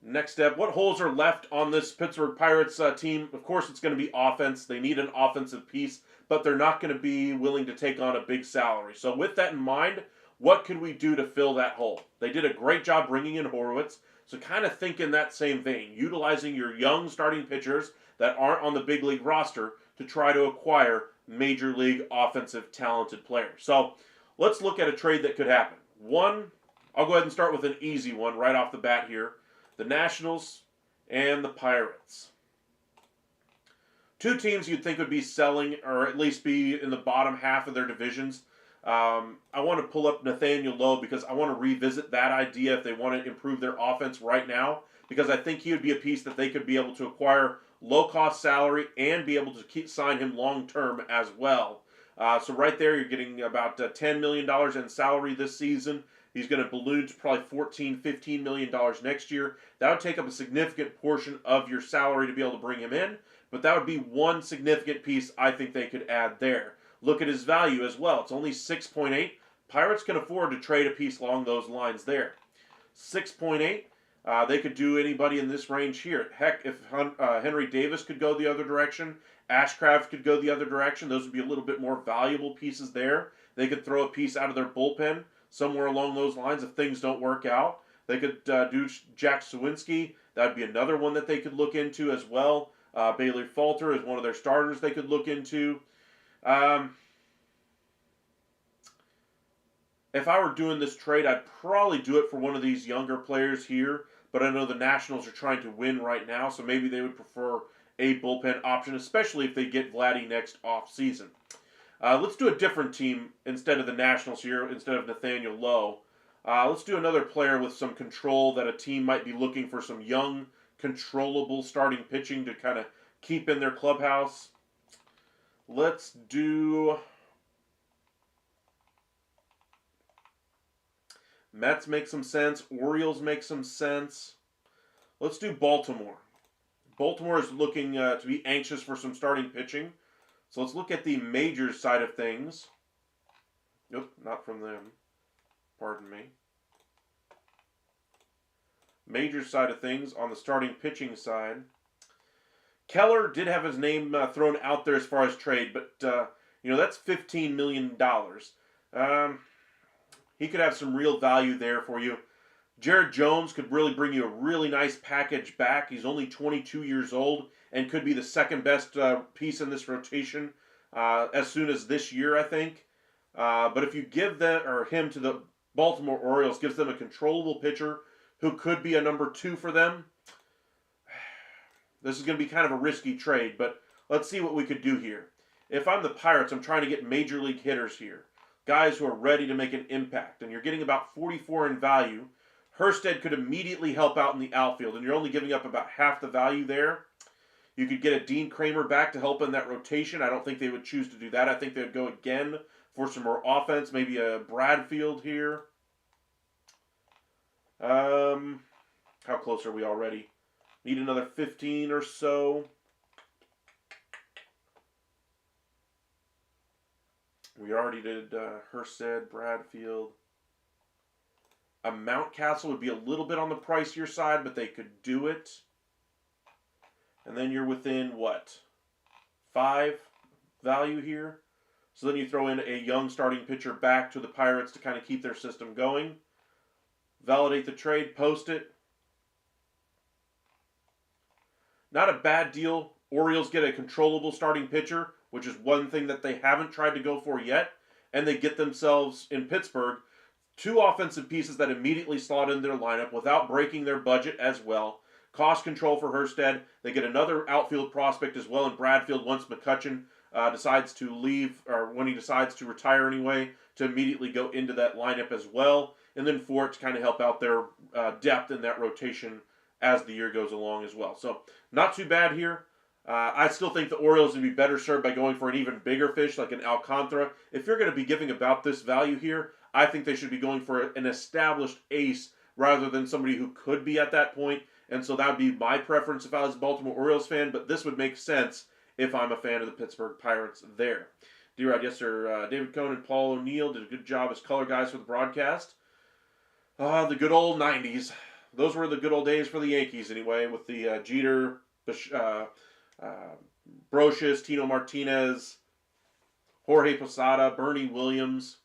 Next step, what holes are left on this Pittsburgh Pirates team? Of course, it's going to be offense. They need an offensive piece, but they're not going to be willing to take on a big salary. So with that in mind, what could we do to fill that hole? They did a great job bringing in Horowitz. So kind of think in that same vein, utilizing your young starting pitchers that aren't on the big league roster to try to acquire major league offensive talented players. So let's look at a trade that could happen. One, I'll go ahead and start with an easy one right off the bat here. The Nationals and the Pirates. Two teams you'd think would be selling, or at least be in the bottom half of their divisions. I want to pull up Nathaniel Lowe because I want to revisit that idea if they want to improve their offense right now, because I think he would be a piece that they could be able to acquire low-cost salary and be able to sign him long-term as well. So right there, you're getting about $10 million in salary this season. He's going to balloon to probably $14, $15 million next year. That would take up a significant portion of your salary to be able to bring him in, but that would be one significant piece I think they could add there. Look at his value as well. It's only 6.8. Pirates can afford to trade a piece along those lines there. 6.8. They could do anybody in this range here. Heck, if Henry Davis could go the other direction, Ashcraft could go the other direction. Those would be a little bit more valuable pieces there. They could throw a piece out of their bullpen somewhere along those lines if things don't work out. They could do Jack Sawinski. That would be another one that they could look into as well. Bailey Falter is one of their starters they could look into. If I were doing this trade, I'd probably do it for one of these younger players here, but I know the Nationals are trying to win right now, so maybe they would prefer a bullpen option, especially if they get Vladdy next off-season. Let's do a different team instead of the Nationals here, instead of Nathaniel Lowe. Let's do another player with some control that a team might be looking for some young, controllable starting pitching to kind of keep in their clubhouse. Let's do... Mets make some sense. Orioles make some sense. Let's do Baltimore. Baltimore is looking to be anxious for some starting pitching. So let's look at the majors side of things. Nope, not from them. Pardon me. Majors side of things on the starting pitching side. Keller did have his name thrown out there as far as trade, but that's $15 million. He could have some real value there for you. Jared Jones could really bring you a really nice package back. He's only 22 years old and could be the second best piece in this rotation as soon as this year, I think. But if you give him to the Baltimore Orioles, gives them a controllable pitcher who could be a number 2 for them. This is going to be kind of a risky trade, but let's see what we could do here. If I'm the Pirates, I'm trying to get major league hitters here. Guys who are ready to make an impact, and you're getting about 44 in value. Hurstead could immediately help out in the outfield, and you're only giving up about half the value there. You could get a Dean Kramer back to help in that rotation. I don't think they would choose to do that. I think they would go again for some more offense, maybe a Bradfield here. How close are we already? Need another 15 or so. We already did Hurstead, Bradfield. A Mountcastle would be a little bit on the pricier side, but they could do it. And then you're within, what, 5 value here? So then you throw in a young starting pitcher back to the Pirates to kind of keep their system going. Validate the trade, post it. Not a bad deal. Orioles get a controllable starting pitcher, which is one thing that they haven't tried to go for yet. And they get themselves, in Pittsburgh, 2 offensive pieces that immediately slot in their lineup without breaking their budget as well. Cost control for Hurstead. They get another outfield prospect as well in Bradfield once McCutchen decides to leave, or when he decides to retire anyway, to immediately go into that lineup as well. And then Fort to kind of help out their depth in that rotation as the year goes along as well. So not too bad here. I still think the Orioles would be better served by going for an even bigger fish like an Alcantara. If you're going to be giving about this value here, I think they should be going for an established ace rather than somebody who could be at that point. And so that would be my preference if I was a Baltimore Orioles fan, but this would make sense if I'm a fan of the Pittsburgh Pirates there. D-Rod, yes sir. David Cohn and Paul O'Neill did a good job as color guys for the broadcast. The good old 90s. those were the good old days for the Yankees anyway, with the Jeter, Brocious, Tino Martinez, Jorge Posada, Bernie Williams,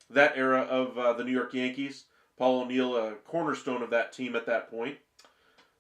that era of the New York Yankees. Paul O'Neill, a cornerstone of that team at that point.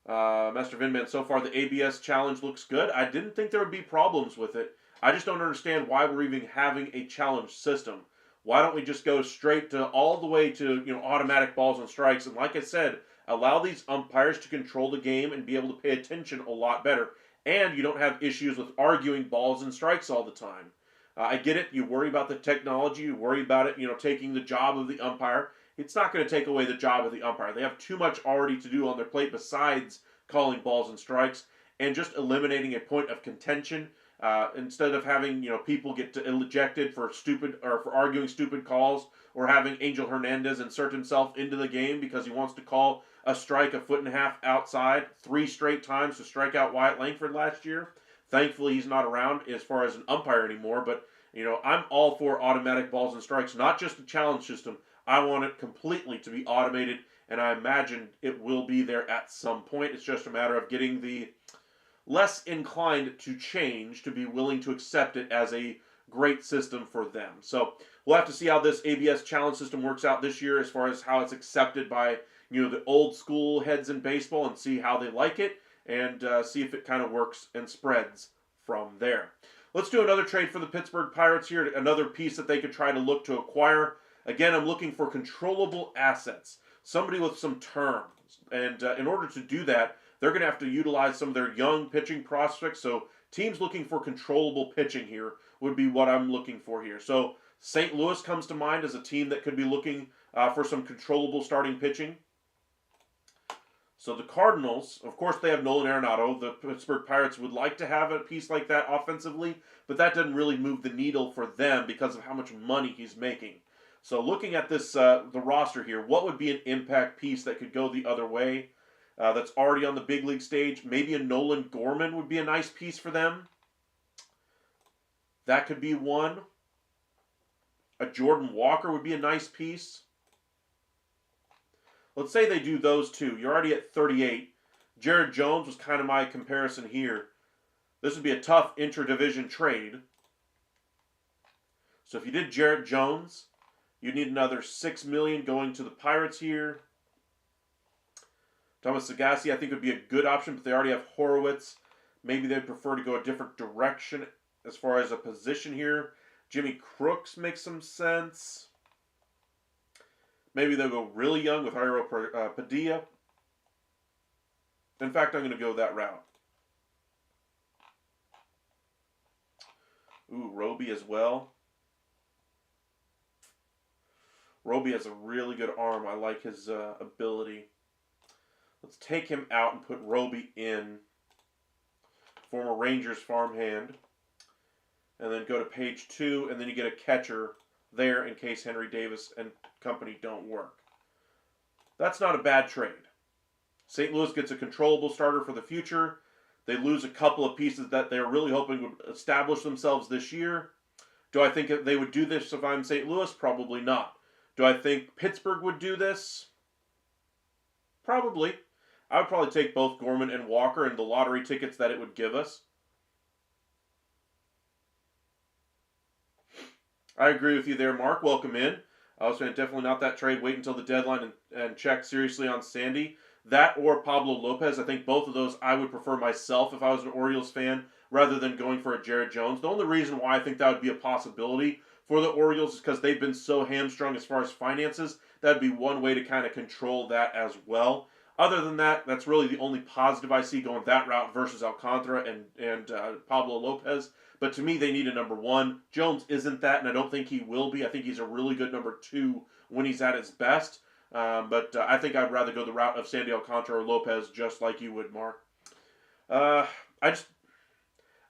Master Vinman, so far the ABS challenge looks good. I didn't think there would be problems with it. I just don't understand why we're even having a challenge system. Why don't we just go straight to all the way to automatic balls and strikes? And like I said, allow these umpires to control the game and be able to pay attention a lot better. And you don't have issues with arguing balls and strikes all the time. I get it. You worry about the technology. You worry about it, taking the job of the umpire. It's not going to take away the job of the umpire. They have too much already to do on their plate besides calling balls and strikes and just eliminating a point of contention. Instead of having people get ejected for stupid or for arguing stupid calls, or having Angel Hernandez insert himself into the game because he wants to call a strike a foot and a half outside 3 straight times to strike out Wyatt Langford last year. Thankfully, he's not around as far as an umpire anymore. But I'm all for automatic balls and strikes, not just a challenge system. I want it completely to be automated, and I imagine it will be there at some point. It's just a matter of getting the less inclined to change to be willing to accept it as a great system for them. So we'll have to see how this ABS challenge system works out this year as far as how it's accepted by the old school heads in baseball, and see how they like it, and see if it kind of works and spreads from there. Let's do another trade for the Pittsburgh Pirates here. Another piece that they could try to look to acquire. Again, I'm looking for controllable assets. Somebody with some terms. And in order to do that, they're going to have to utilize some of their young pitching prospects. So teams looking for controllable pitching here would be what I'm looking for here. So St. Louis comes to mind as a team that could be looking for some controllable starting pitching. So the Cardinals, of course, they have Nolan Arenado. The Pittsburgh Pirates would like to have a piece like that offensively, but that doesn't really move the needle for them because of how much money he's making. So looking at this, the roster here, what would be an impact piece that could go the other way that's already on the big league stage? Maybe a Nolan Gorman would be a nice piece for them. That could be one. A Jordan Walker would be a nice piece. Let's say they do those two. You're already at 38. Jared Jones was kind of my comparison here. This would be a tough intra-division trade. So if you did Jared Jones, you'd need another $6 million going to the Pirates here. Thomas Sagassi, I think, would be a good option, but they already have Horowitz. Maybe they'd prefer to go a different direction as far as a position here. Jimmy Crooks makes some sense. Maybe they'll go really young with Jairo Padilla. In fact, I'm going to go that route. Ooh, Roby as well. Roby has a really good arm. I like his ability. Let's take him out and put Roby in. Former Rangers farmhand. And then go to page 2, and then you get a catcher there in case Henry Davis and company don't work. That's not a bad trade. St. Louis gets a controllable starter for the future. They lose a couple of pieces that they're really hoping would establish themselves this year. Do I think they would do this if I'm St. Louis? Probably not. Do I think Pittsburgh would do this? Probably. I would probably take both Gorman and Walker and the lottery tickets that it would give us. I agree with you there, Mark. Welcome in. I was saying definitely not that trade. Wait until the deadline and check seriously on Sandy. That or Pablo Lopez. I think both of those I would prefer myself if I was an Orioles fan rather than going for a Jared Jones. The only reason why I think that would be a possibility for the Orioles is because they've been so hamstrung as far as finances. That would be one way to kind of control that as well. Other than that, that's really the only positive I see going that route versus Alcantara and Pablo Lopez. But to me, they need a number 1. Jones isn't that, and I don't think he will be. I think he's a really good number 2 when he's at his best. But I think I'd rather go the route of Sandy Alcantara or Lopez, just like you would, Mark. I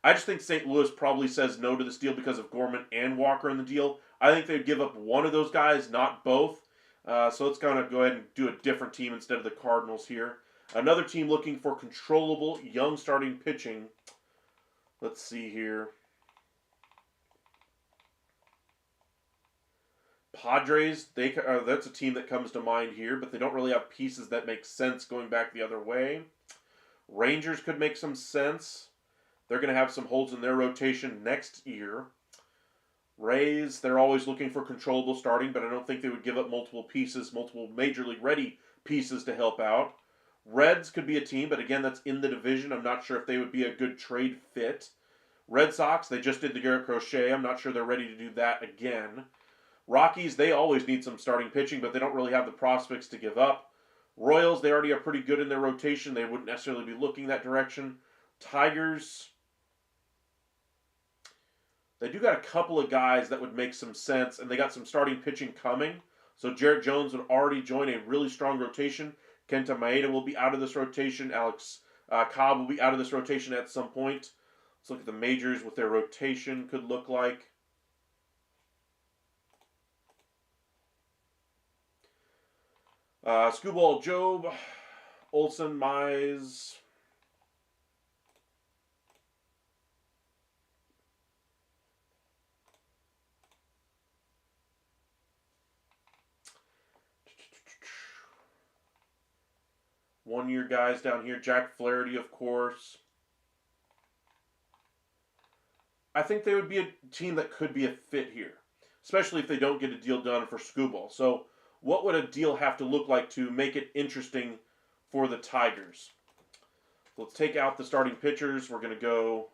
just think St. Louis probably says no to this deal because of Gorman and Walker in the deal. I think they'd give up one of those guys, not both. So let's kind of go ahead and do a different team instead of the Cardinals here. Another team looking for controllable, young starting pitching. Let's see here. Padres, that's a team that comes to mind here, but they don't really have pieces that make sense going back the other way. Rangers could make some sense. They're going to have some holes in their rotation next year. Rays, they're always looking for controllable starting, but I don't think they would give up multiple pieces, multiple major league ready pieces to help out. Reds could be a team, but again, that's in the division. I'm not sure if they would be a good trade fit. Red Sox, they just did the Garrett Crochet. I'm not sure they're ready to do that again. Rockies, they always need some starting pitching, but they don't really have the prospects to give up. Royals, they already are pretty good in their rotation. They wouldn't necessarily be looking that direction. Tigers, they do got a couple of guys that would make some sense, and they got some starting pitching coming. So Jarrett Jones would already join a really strong rotation. Kenta Maeda will be out of this rotation. Alex Cobb will be out of this rotation at some point. Let's look at the majors, what their rotation could look like. Screwball Job, Olson, Mize. One-year guys down here. Jack Flaherty, of course. I think they would be a team that could be a fit here, especially if they don't get a deal done for Screwball. So what would a deal have to look like to make it interesting for the Tigers? Let's take out the starting pitchers. We're going to go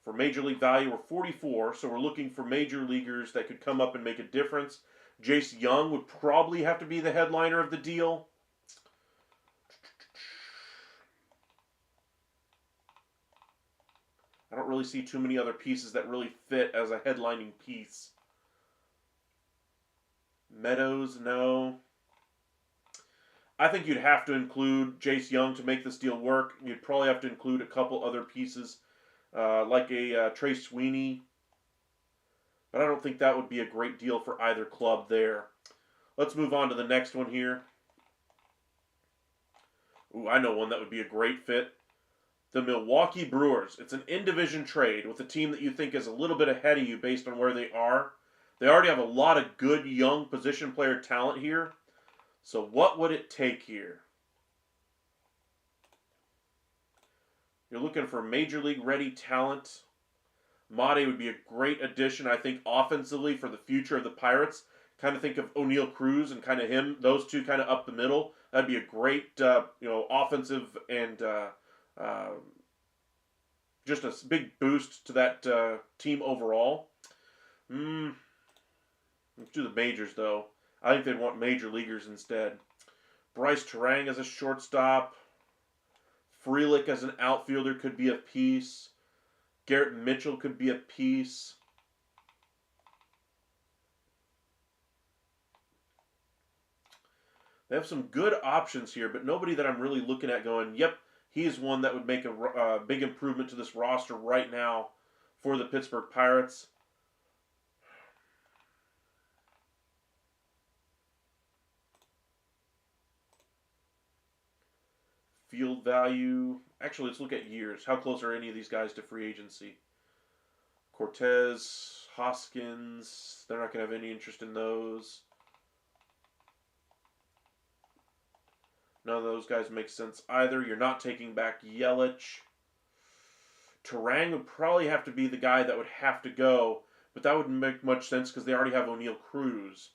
for major league value. We're 44, so we're looking for major leaguers that could come up and make a difference. Jace Young would probably have to be the headliner of the deal. I don't really see too many other pieces that really fit as a headlining piece. Meadows, no. I think you'd have to include Jace Young to make this deal work. You'd probably have to include a couple other pieces, like a Trey Sweeney. But I don't think that would be a great deal for either club there. Let's move on to the next one here. Ooh, I know one that would be a great fit. The Milwaukee Brewers. It's an in-division trade with a team that you think is a little bit ahead of you based on where they are. They already have a lot of good young position player talent here. So what would it take here? You're looking for major league ready talent. Mate would be a great addition, I think, offensively for the future of the Pirates. Kind of think of O'Neal Cruz and kind of him, those two kind of up the middle. That'd be a great, offensive and just a big boost to that team overall. Let's do the majors, though. I think they'd want major leaguers instead. Bryce Terang as a shortstop. Frelick as an outfielder could be a piece. Garrett Mitchell could be a piece. They have some good options here, but nobody that I'm really looking at going, yep, he is one that would make a big improvement to this roster right now for the Pittsburgh Pirates. Field value. Actually, let's look at years. How close are any of these guys to free agency? Cortez, Hoskins, they're not going to have any interest in those. None of those guys make sense either. You're not taking back Yelich. Terang would probably have to be the guy that would have to go, but that wouldn't make much sense because they already have O'Neal Cruz.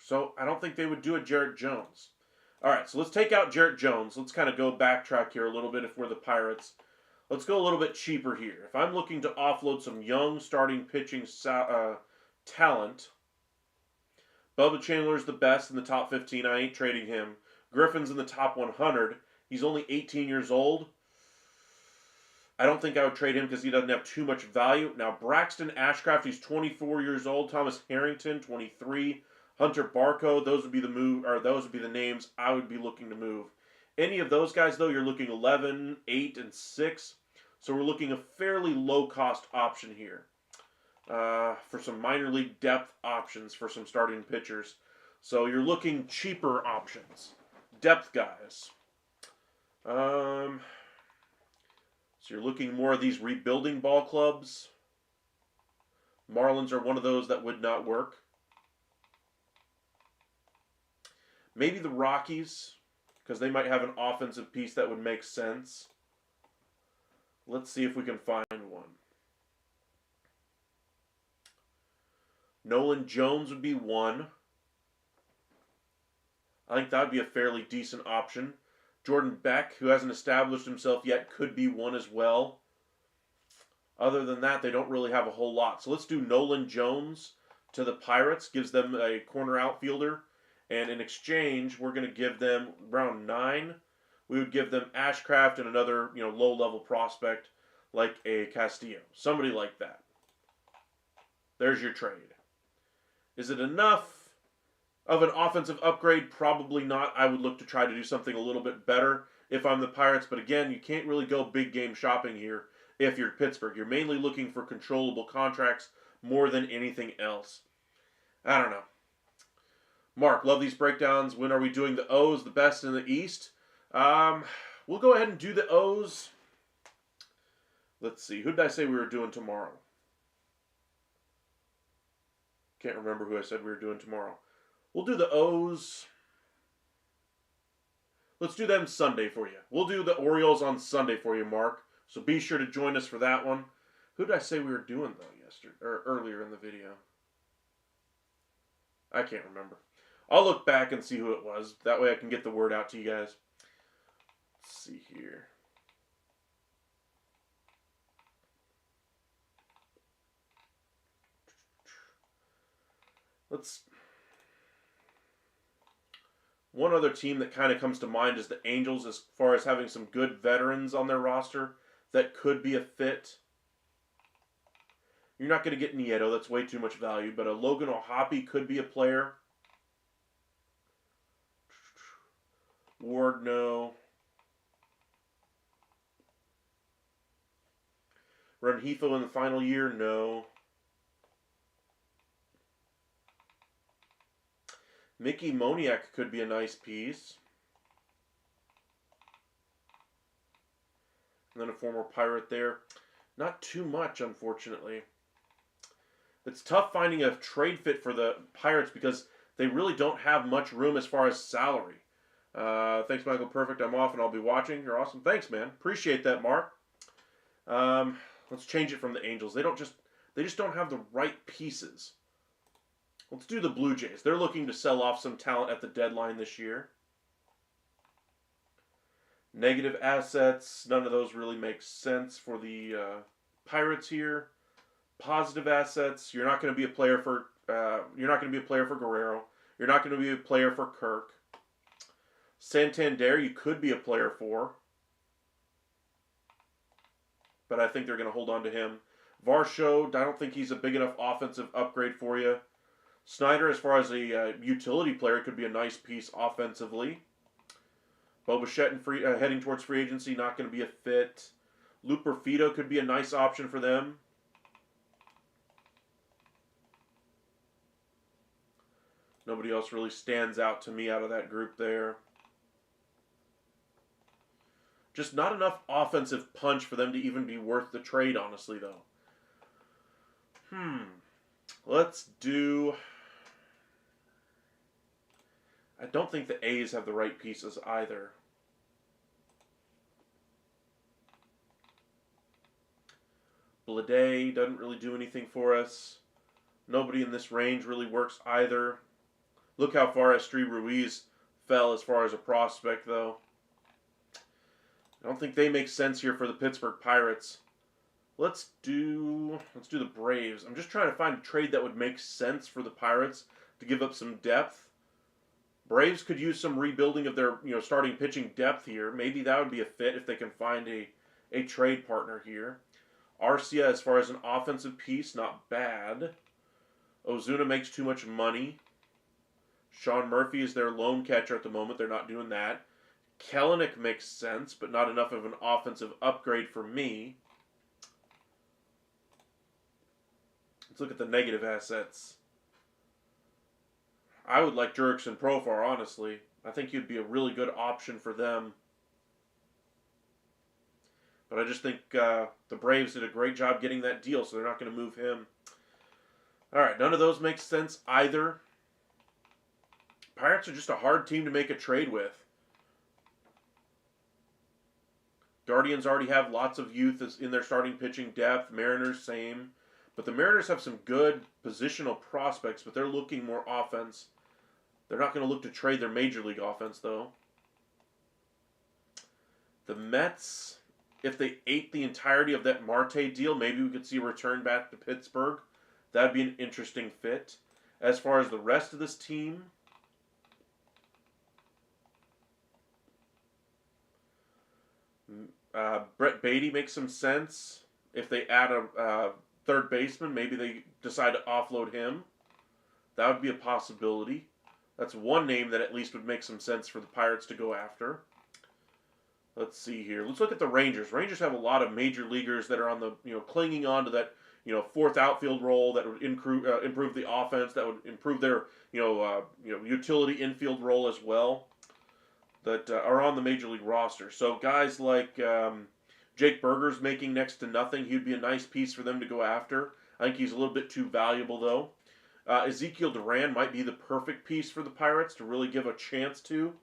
So I don't think they would do a Jarrett Jones. All right, so let's take out Jarrett Jones. Let's kind of go backtrack here a little bit if we're the Pirates. Let's go a little bit cheaper here. If I'm looking to offload some young starting pitching talent, Bubba Chandler's the best in the top 15. I ain't trading him. Griffin's in the top 100. He's only 18 years old. I don't think I would trade him because he doesn't have too much value. Now, Braxton Ashcraft, he's 24 years old. Thomas Harrington, 23. Hunter Barco, those would be the names I would be looking to move. Any of those guys, though, you're looking 11, 8, and 6. So we're looking a fairly low-cost option here for some minor league depth options for some starting pitchers. So you're looking cheaper options. Depth guys. So you're looking more of these rebuilding ball clubs. Marlins are one of those that would not work. Maybe the Rockies, because they might have an offensive piece that would make sense. Let's see if we can find one. Nolan Jones would be one. I think that would be a fairly decent option. Jordan Beck, who hasn't established himself yet, could be one as well. Other than that, they don't really have a whole lot. So let's do Nolan Jones to the Pirates. Gives them a corner outfielder. And in exchange, we're going to give them round 9. We would give them Ashcraft and another, low-level prospect like a Castillo. Somebody like that. There's your trade. Is it enough of an offensive upgrade? Probably not. I would look to try to do something a little bit better if I'm the Pirates. But again, you can't really go big game shopping here if you're Pittsburgh. You're mainly looking for controllable contracts more than anything else. I don't know. Mark, love these breakdowns. When are we doing the O's, the best in the East? We'll go ahead and do the O's. Let's see. Who did I say we were doing tomorrow? Can't remember who I said we were doing tomorrow. We'll do the O's. Let's do them Sunday for you. We'll do the Orioles on Sunday for you, Mark. So be sure to join us for that one. Who did I say we were doing, though, yesterday or earlier in the video? I can't remember. I'll look back and see who it was. That way I can get the word out to you guys. Let's see here. One other team that kind of comes to mind is the Angels, as far as having some good veterans on their roster that could be a fit. You're not going to get Nieto. That's way too much value. But a Logan O'Hoppe could be a player. Ward, no. Rengifo in the final year, no. Mickey Moniak could be a nice piece. And then a former Pirate there. Not too much, unfortunately. It's tough finding a trade fit for the Pirates because they really don't have much room as far as salary. Thanks, Michael. Perfect. I'm off and I'll be watching. You're awesome. Thanks, man. Appreciate that, Mark. Let's change it from the Angels. They just don't have the right pieces. Let's do the Blue Jays. They're looking to sell off some talent at the deadline this year. Negative assets. None of those really make sense for the Pirates here. Positive assets. You're not going to be a player for. You're not going to be a player for Guerrero. You're not going to be a player for Kirk. Santander, you could be a player for. But I think they're going to hold on to him. Varsho, I don't think he's a big enough offensive upgrade for you. Snyder, as far as a utility player, could be a nice piece offensively. Bo Bichette heading towards free agency, not going to be a fit. Luke Perfito could be a nice option for them. Nobody else really stands out to me out of that group there. Just not enough offensive punch for them to even be worth the trade, honestly, though. Let's do... I don't think the A's have the right pieces either. Blade doesn't really do anything for us. Nobody in this range really works either. Look how far Estri Ruiz fell as far as a prospect, though. I don't think they make sense here for the Pittsburgh Pirates. Let's do the Braves. I'm just trying to find a trade that would make sense for the Pirates to give up some depth. Braves could use some rebuilding of their starting pitching depth here. Maybe that would be a fit if they can find a trade partner here. Arcia, as far as an offensive piece, not bad. Ozuna makes too much money. Sean Murphy is their lone catcher at the moment. They're not doing that. Kelenic makes sense, but not enough of an offensive upgrade for me. Let's look at the negative assets. I would like Jurickson Profar, honestly. I think he'd be a really good option for them. But I just think the Braves did a great job getting that deal, so they're not going to move him. All right, none of those make sense either. Pirates are just a hard team to make a trade with. Guardians already have lots of youth in their starting pitching depth. Mariners, same. But the Mariners have some good positional prospects, but they're looking more offense. They're not going to look to trade their major league offense, though. The Mets, if they ate the entirety of that Marte deal, maybe we could see a return back to Pittsburgh. That'd be an interesting fit. As far as the rest of this team, Brett Beatty makes some sense. If they add a third baseman, maybe they decide to offload him. That would be a possibility. That's one name that at least would make some sense for the Pirates to go after. Let's see here. Let's look at the Rangers. Rangers have a lot of major leaguers that are on the clinging on to that fourth outfield role that would improve the offense. That would improve their utility infield role as well. That are on the major league roster. So guys like Jake Berger's making next to nothing. He'd be a nice piece for them to go after. I think he's a little bit too valuable though. Ezekiel Duran might be the perfect piece for the Pirates to really give a chance to.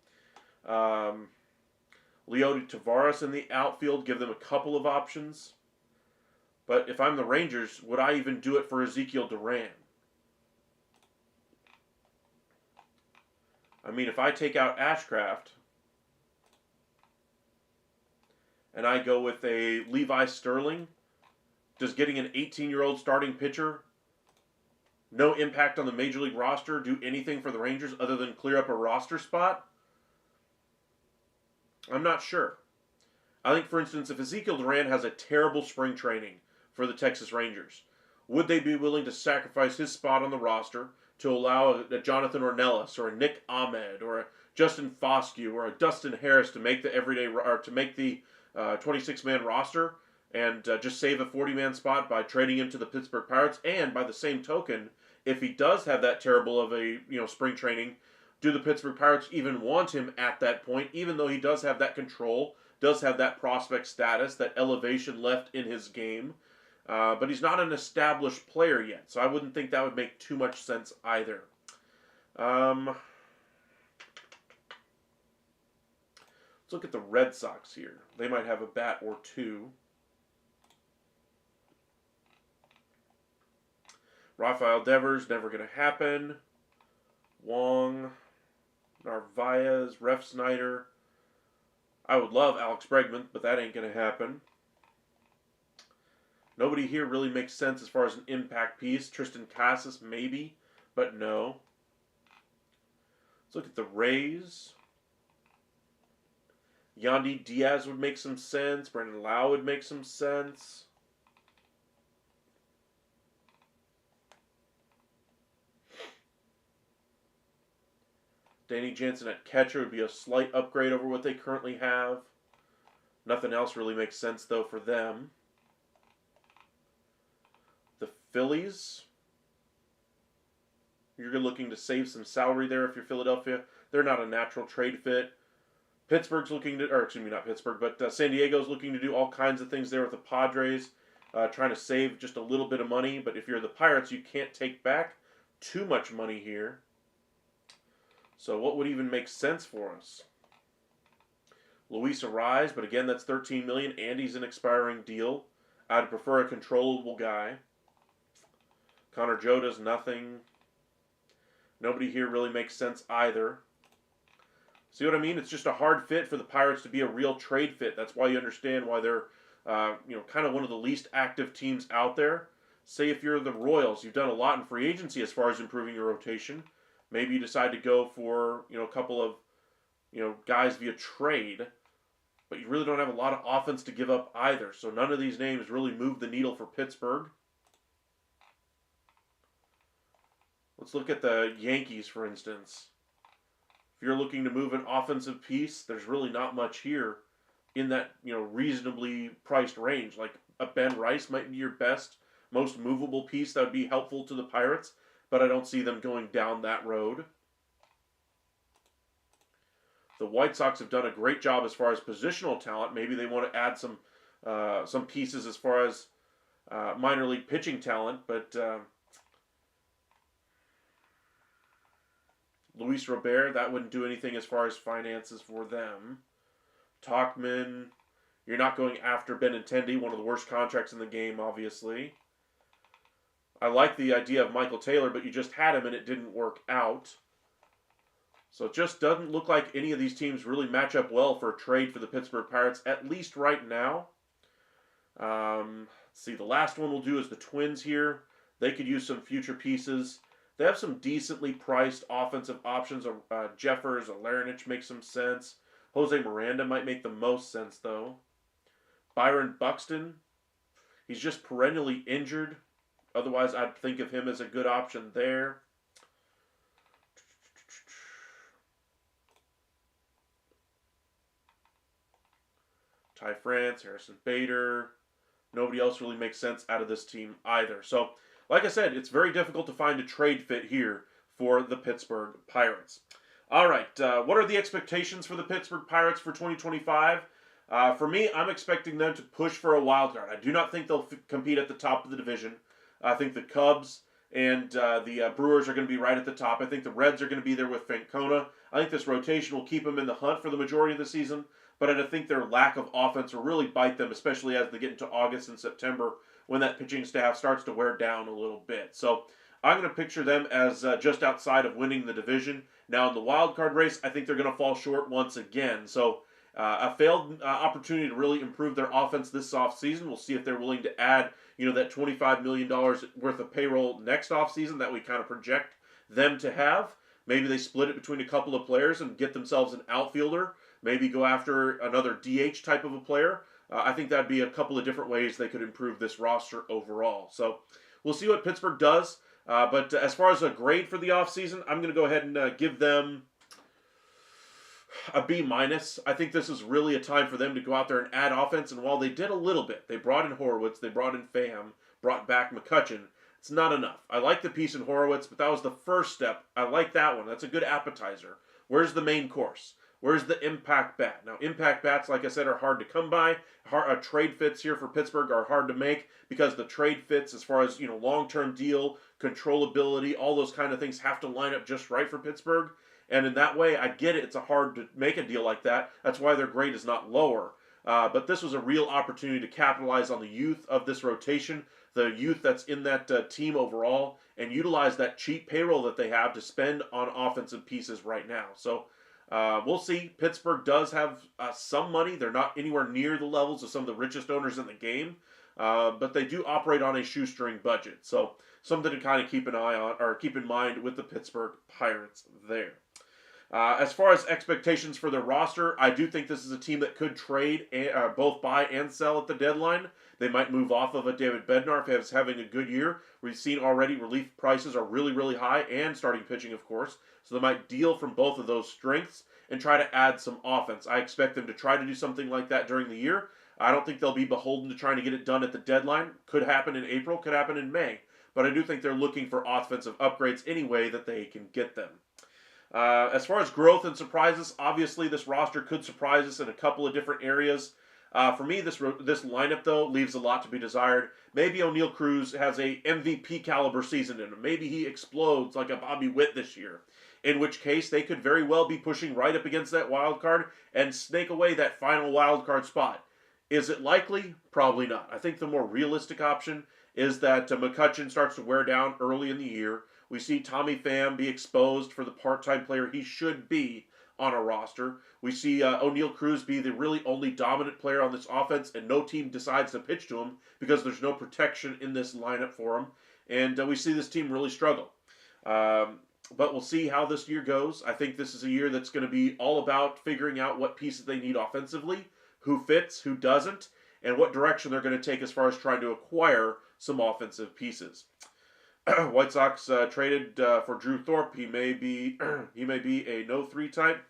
Leody Taveras in the outfield, give them a couple of options. But if I'm the Rangers, would I even do it for Ezekiel Duran? I mean, if I take out Ashcraft and I go with a Levi Sterling, does getting an 18-year-old starting pitcher, no impact on the Major League roster, do anything for the Rangers other than clear up a roster spot? I'm not sure. I think, for instance, if Ezekiel Duran has a terrible spring training for the Texas Rangers, would they be willing to sacrifice his spot on the roster to allow a Jonathan Ornelas or a Nick Ahmed or a Justin Foscue or a Dustin Harris to make the 26-man roster and just save a 40-man spot by trading him to the Pittsburgh Pirates? And by the same token, if he does have that terrible of a spring training, do the Pittsburgh Pirates even want him at that point, even though he does have that control, does have that prospect status, that elevation left in his game? But he's not an established player yet, so I wouldn't think that would make too much sense either. Let's look at the Red Sox here. They might have a bat or two. Rafael Devers, never going to happen. Wong, Narvaez, Ref Snyder. I would love Alex Bregman, but that ain't going to happen. Nobody here really makes sense as far as an impact piece. Tristan Casas, maybe, but no. Let's look at the Rays. Yandy Diaz would make some sense. Brandon Lau would make some sense. Danny Jansen at catcher would be a slight upgrade over what they currently have. Nothing else really makes sense, though, for them. The Phillies. You're looking to save some salary there if you're Philadelphia. They're not a natural trade fit. Pittsburgh's looking to, or excuse me, not Pittsburgh, but San Diego's looking to do all kinds of things there with the Padres, trying to save just a little bit of money. But if you're the Pirates, you can't take back too much money here. So what would even make sense for us? Luis Ariz, but again, that's $13 million. Andy's an expiring deal. I'd prefer a controllable guy. Connor Joe does nothing. Nobody here really makes sense either. See what I mean? It's just a hard fit for the Pirates to be a real trade fit. That's why you understand why they're, kind of one of the least active teams out there. Say if you're the Royals, you've done a lot in free agency as far as improving your rotation. Maybe you decide to go for, a couple of, guys via trade, but you really don't have a lot of offense to give up either. So none of these names really move the needle for Pittsburgh. Let's look at the Yankees, for instance. If you're looking to move an offensive piece, there's really not much here in that, reasonably priced range. Like a Ben Rice might be your best, most movable piece that would be helpful to the Pirates, but I don't see them going down that road. The White Sox have done a great job as far as positional talent. Maybe they want to add some pieces as far as minor league pitching talent, but Luis Robert, that wouldn't do anything as far as finances for them. Talkman, you're not going after Benintendi, one of the worst contracts in the game, obviously. I like the idea of Michael Taylor, but you just had him and it didn't work out. So it just doesn't look like any of these teams really match up well for a trade for the Pittsburgh Pirates, at least right now. Let's see, the last one we'll do is the Twins here. They could use some future pieces. They have some decently priced offensive options. Jeffers, a Larnach makes some sense. Jose Miranda might make the most sense, though. Byron Buxton, he's just perennially injured. Otherwise, I'd think of him as a good option there. Ty France, Harrison Bader. Nobody else really makes sense out of this team either. So, like I said, it's very difficult to find a trade fit here for the Pittsburgh Pirates. All right, what are the expectations for the Pittsburgh Pirates for 2025? For me, I'm expecting them to push for a wild card. I do not think they'll compete at the top of the division. I think the Cubs and the Brewers are going to be right at the top. I think the Reds are going to be there with Francona. I think this rotation will keep them in the hunt for the majority of the season, but I think their lack of offense will really bite them, especially as they get into August and September when that pitching staff starts to wear down a little bit. So I'm going to picture them as just outside of winning the division. Now in the wild card race, I think they're going to fall short once again. So a failed opportunity to really improve their offense this offseason. We'll see if they're willing to add, that $25 million worth of payroll next offseason that we kind of project them to have. Maybe they split it between a couple of players and get themselves an outfielder. Maybe go after another DH type of a player. I think that'd be a couple of different ways they could improve this roster overall. So we'll see what Pittsburgh does. But as far as a grade for the offseason, I'm going to go ahead and give them a B-. I think this is really a time for them to go out there and add offense. And while they did a little bit, they brought in Horowitz, they brought in Pham, brought back McCutchen. It's not enough. I like the piece in Horowitz, but that was the first step. I like that one. That's a good appetizer. Where's the main course? Where's the impact bat? Now, impact bats, like I said, are hard to come by. Trade fits here for Pittsburgh are hard to make because the trade fits as far as, long-term deal, controllability, all those kind of things have to line up just right for Pittsburgh. And in that way, I get it. It's hard to make a deal like that. That's why their grade is not lower. But this was a real opportunity to capitalize on the youth of this rotation, the youth that's in that team overall, and utilize that cheap payroll that they have to spend on offensive pieces right now. So we'll see. Pittsburgh does have some money. They're not anywhere near the levels of some of the richest owners in the game, but they do operate on a shoestring budget. So something to kind of keep an eye on or keep in mind with the Pittsburgh Pirates there. As far as expectations for their roster, I do think this is a team that could trade both buy and sell at the deadline. They might move off of a David Bednar if he's having a good year. We've seen already relief prices are really, really high and starting pitching, of course. So they might deal from both of those strengths and try to add some offense. I expect them to try to do something like that during the year. I don't think they'll be beholden to trying to get it done at the deadline. Could happen in April, could happen in May. But I do think they're looking for offensive upgrades any way that they can get them. As far as growth and surprises, obviously this roster could surprise us in a couple of different areas. For me, this lineup, though, leaves a lot to be desired. Maybe O'Neal Cruz has a MVP caliber season in him. Maybe he explodes like a Bobby Witt this year. In which case, they could very well be pushing right up against that wild card and snake away that final wild card spot. Is it likely? Probably not. I think the more realistic option is that McCutchen starts to wear down early in the year. We see Tommy Pham be exposed for the part-time player he should be on a roster. We see O'Neal Cruz be the really only dominant player on this offense, and no team decides to pitch to him because there's no protection in this lineup for him. And we see this team really struggle. But we'll see how this year goes. I think this is a year that's going to be all about figuring out what pieces they need offensively, who fits, who doesn't, and what direction they're going to take as far as trying to acquire some offensive pieces. White Sox traded for Drew Thorpe. He may be a no-3 type.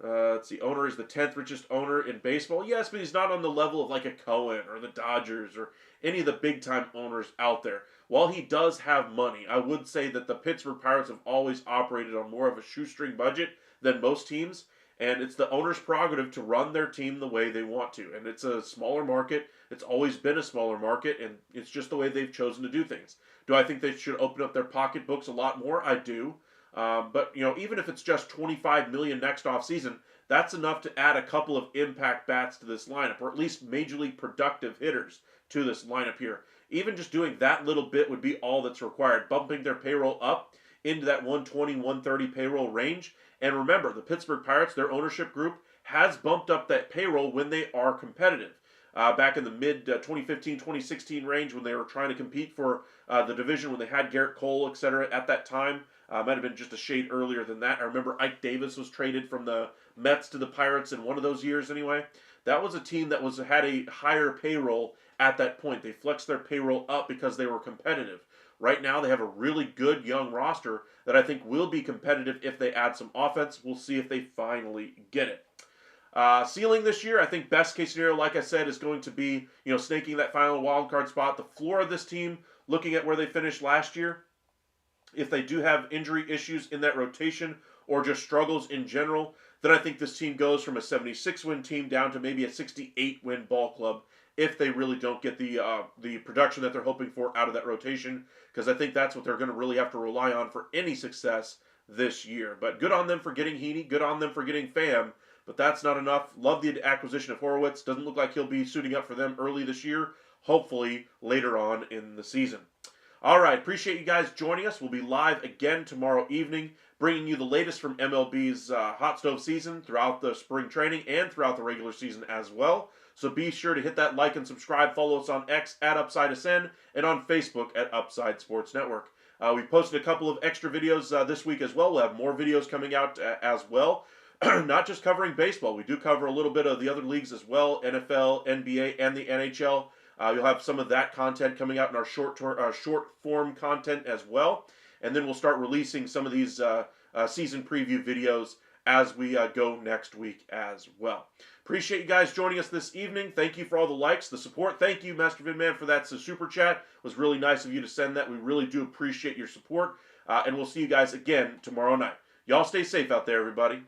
Let's see. Owner is the 10th richest owner in baseball. Yes, but he's not on the level of like a Cohen or the Dodgers or any of the big-time owners out there. While he does have money, I would say that the Pittsburgh Pirates have always operated on more of a shoestring budget than most teams. And it's the owner's prerogative to run their team the way they want to. And it's a smaller market. It's always been a smaller market. And it's just the way they've chosen to do things. Do I think they should open up their pocketbooks a lot more? I do. But even if it's just $25 million next offseason, that's enough to add a couple of impact bats to this lineup, or at least major league productive hitters to this lineup here. Even just doing that little bit would be all that's required, bumping their payroll up into that 120, 130 payroll range. And remember, the Pittsburgh Pirates, their ownership group, has bumped up that payroll when they are competitive. Back in the mid 2015, 2016 range when they were trying to compete for the division, when they had Garrett Cole, etc. at that time. Might have been just a shade earlier than that. I remember Ike Davis was traded from the Mets to the Pirates in one of those years anyway. That was a team that had a higher payroll at that point. They flexed their payroll up because they were competitive. Right now, they have a really good young roster that I think will be competitive if they add some offense. We'll see if they finally get it. Ceiling this year, I think best case scenario, like I said, is going to be snaking that final wild card spot. The floor of this team, looking at where they finished last year, if they do have injury issues in that rotation or just struggles in general, then I think this team goes from a 76-win team down to maybe a 68-win ball club if they really don't get the production that they're hoping for out of that rotation, because I think that's what they're going to really have to rely on for any success this year. But good on them for getting Heaney, good on them for getting Pham, but that's not enough. Love the acquisition of Horowitz. Doesn't look like he'll be suiting up for them early this year, hopefully later on in the season. All right, appreciate you guys joining us. We'll be live again tomorrow evening, bringing you the latest from MLB's hot stove season throughout the spring training and throughout the regular season as well. So be sure to hit that like and subscribe. Follow us on X at UpsideAscend and on Facebook at Upside Sports Network. We posted a couple of extra videos this week as well. We'll have more videos coming out as well. Not just covering baseball. We do cover a little bit of the other leagues as well, NFL, NBA, and the NHL. You'll have some of that content coming out in our short form content as well. And then we'll start releasing some of these season preview videos as we go next week as well. Appreciate you guys joining us this evening. Thank you for all the likes, the support. Thank you, Master Vidman, for that super chat. It was really nice of you to send that. We really do appreciate your support. And we'll see you guys again tomorrow night. Y'all stay safe out there, everybody.